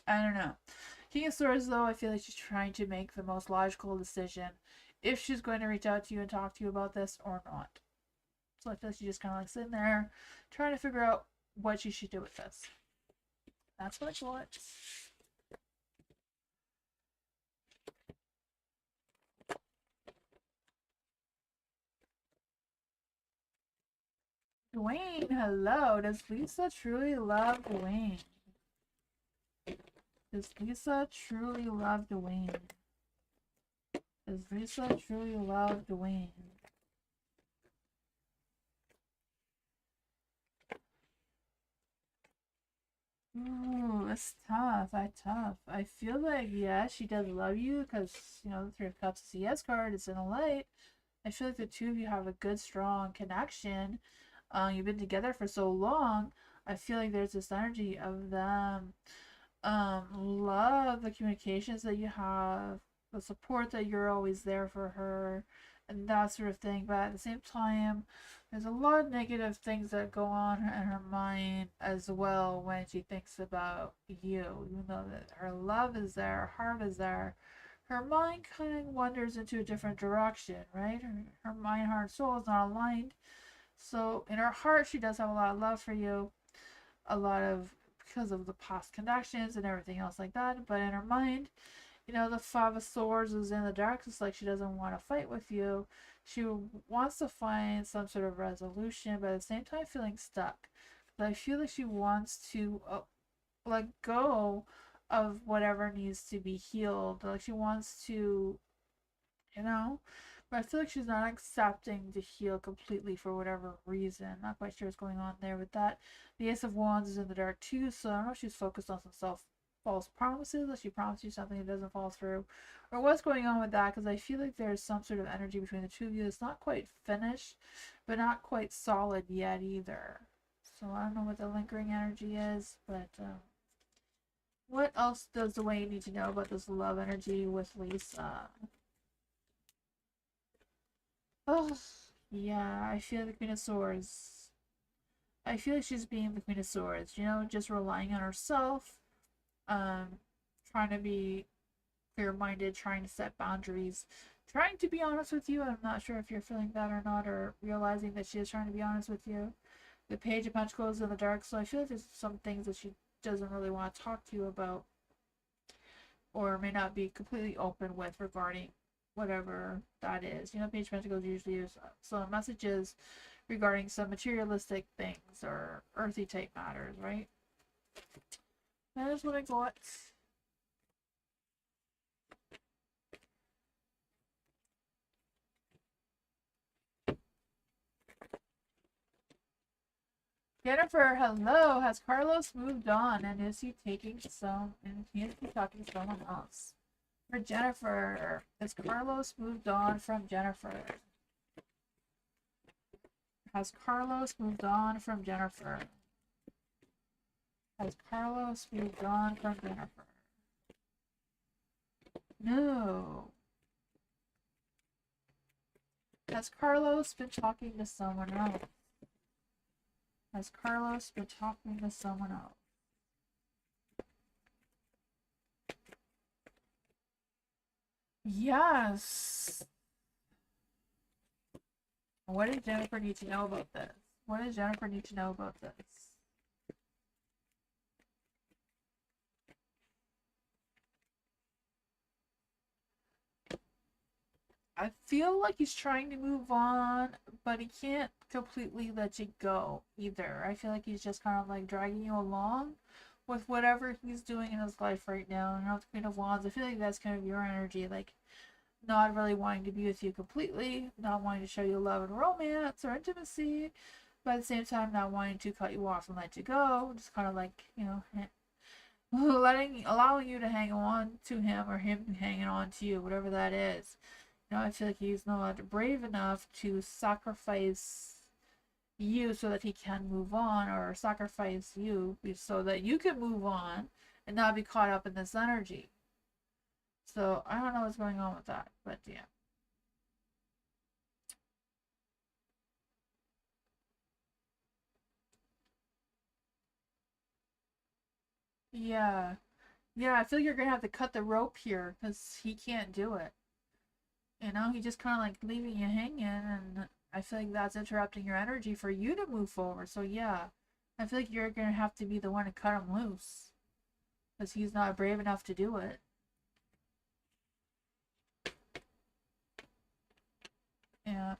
I don't know. King of Swords, though, I feel like she's trying to make the most logical decision if she's going to reach out to you and talk to you about this or not. So I feel like she's just kind of like sitting there trying to figure out what she should do with this. That's what I got. Dwayne, hello. Does Lisa truly love Dwayne? Does Lisa truly love Dwayne? Does Lisa truly love Dwayne? Ooh, it's tough. Tough. I feel like, yeah, she does love you because, you know, the Three of Cups is the yes card. It's in the light. I feel like the two of you have a good, strong connection. You've been together for so long. I feel like there's this energy of them love the communications that you have, the support that you're always there for her, and that sort of thing. But at the same time, there's a lot of negative things that go on in her mind as well when she thinks about you. Even though that her love is there, her heart is there, her mind kind of wanders into a different direction, right? Her mind, heart, soul is not aligned. So in her heart, she does have a lot of love for you, a lot of because of the past connections and everything else like that. But in her mind, you know, the Five of Swords is in the dark. It's like she doesn't want to fight with you. She wants to find some sort of resolution, but at the same time, feeling stuck. But I feel like she wants to let go of whatever needs to be healed. Like she wants to, you know, but I feel like she's not accepting to heal completely for whatever reason. Not quite sure what's going on there with that. The Ace of Wands is in the dark too, so I don't know if she's focused on some false promises, that she promised you something that doesn't fall through, or what's going on with that, because I feel like there's some sort of energy between the two of you that's not quite finished, but not quite solid yet either. So I don't know what the lingering energy is, but what else does Dwayne need to know about this love energy with Lisa? Oh, yeah, I feel the Queen of Swords. I feel like she's being the Queen of Swords, you know, just relying on herself, um, trying to be clear-minded, trying to set boundaries, trying to be honest with you. I'm not sure if you're feeling that or not, or realizing that she is trying to be honest with you. The Page of Pentacles in the dark, so I feel like there's some things that she doesn't really want to talk to you about, or may not be completely open with regarding whatever that is. You know, Page of Pentacles usually is some messages regarding some materialistic things or earthy type matters, right? That is what I got. Jennifer, hello. Has Carlos moved on and is he taking some and is he talking to someone else? For Jennifer, has Carlos moved on from Jennifer? Has Carlos moved on from Jennifer? Has Carlos moved on from Jennifer? No. Has Carlos been talking to someone else? Has Carlos been talking to someone else? Yes. What does Jennifer need to know about this? What does Jennifer need to know about this? I feel like he's trying to move on, but he can't completely let you go either. I feel like he's just kind of like dragging you along with whatever he's doing in his life right now. And not the Queen of Wands, I feel like that's kind of your energy, like not really wanting to be with you completely, not wanting to show you love and romance or intimacy, but at the same time not wanting to cut you off and let you go. Just kind of like, you know, allowing you to hang on to him or him hanging on to you, whatever that is. You know, I feel like he's not brave enough to sacrifice you so that he can move on, or sacrifice you so that you can move on and not be caught up in this energy. So I don't know what's going on with that, but yeah. Yeah. Yeah, I feel like you're gonna have to cut the rope here because he can't do it. You know, he just kind of like leaving you hanging, and I feel like that's interrupting your energy for you to move forward. So yeah, I feel like you're gonna have to be the one to cut him loose because he's not brave enough to do it. Yeah.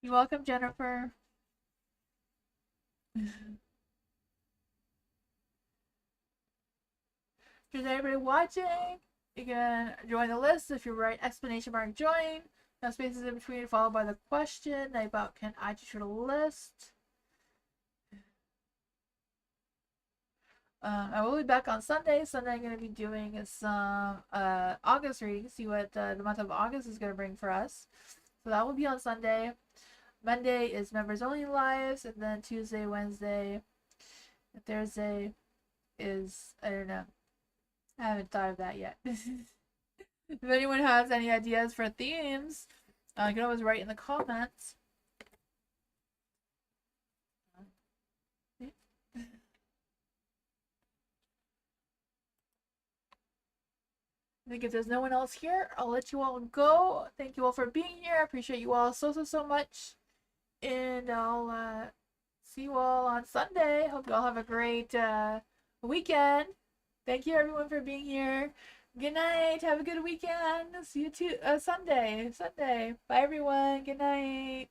You're welcome, Jennifer. If there's anybody watching, you can join the list if you write exclamation mark join. No spaces in between, followed by the question. Nightbot can add you to the list. I will be back on Sunday. Sunday, I'm going to be doing some August readings. See what the month of August is going to bring for us. So that will be on Sunday. Monday is members only lives, and then Tuesday, Wednesday, and Thursday is, I don't know. I haven't thought of that yet. If anyone has any ideas for themes, you can always write in the comments. I think if there's no one else here, I'll let you all go. Thank you all for being here. I appreciate you all so much. And I'll see you all on Sunday. Hope you all have a great weekend. Thank you everyone for being here. Good night. Have a good weekend. See you Sunday. Bye everyone. Good night.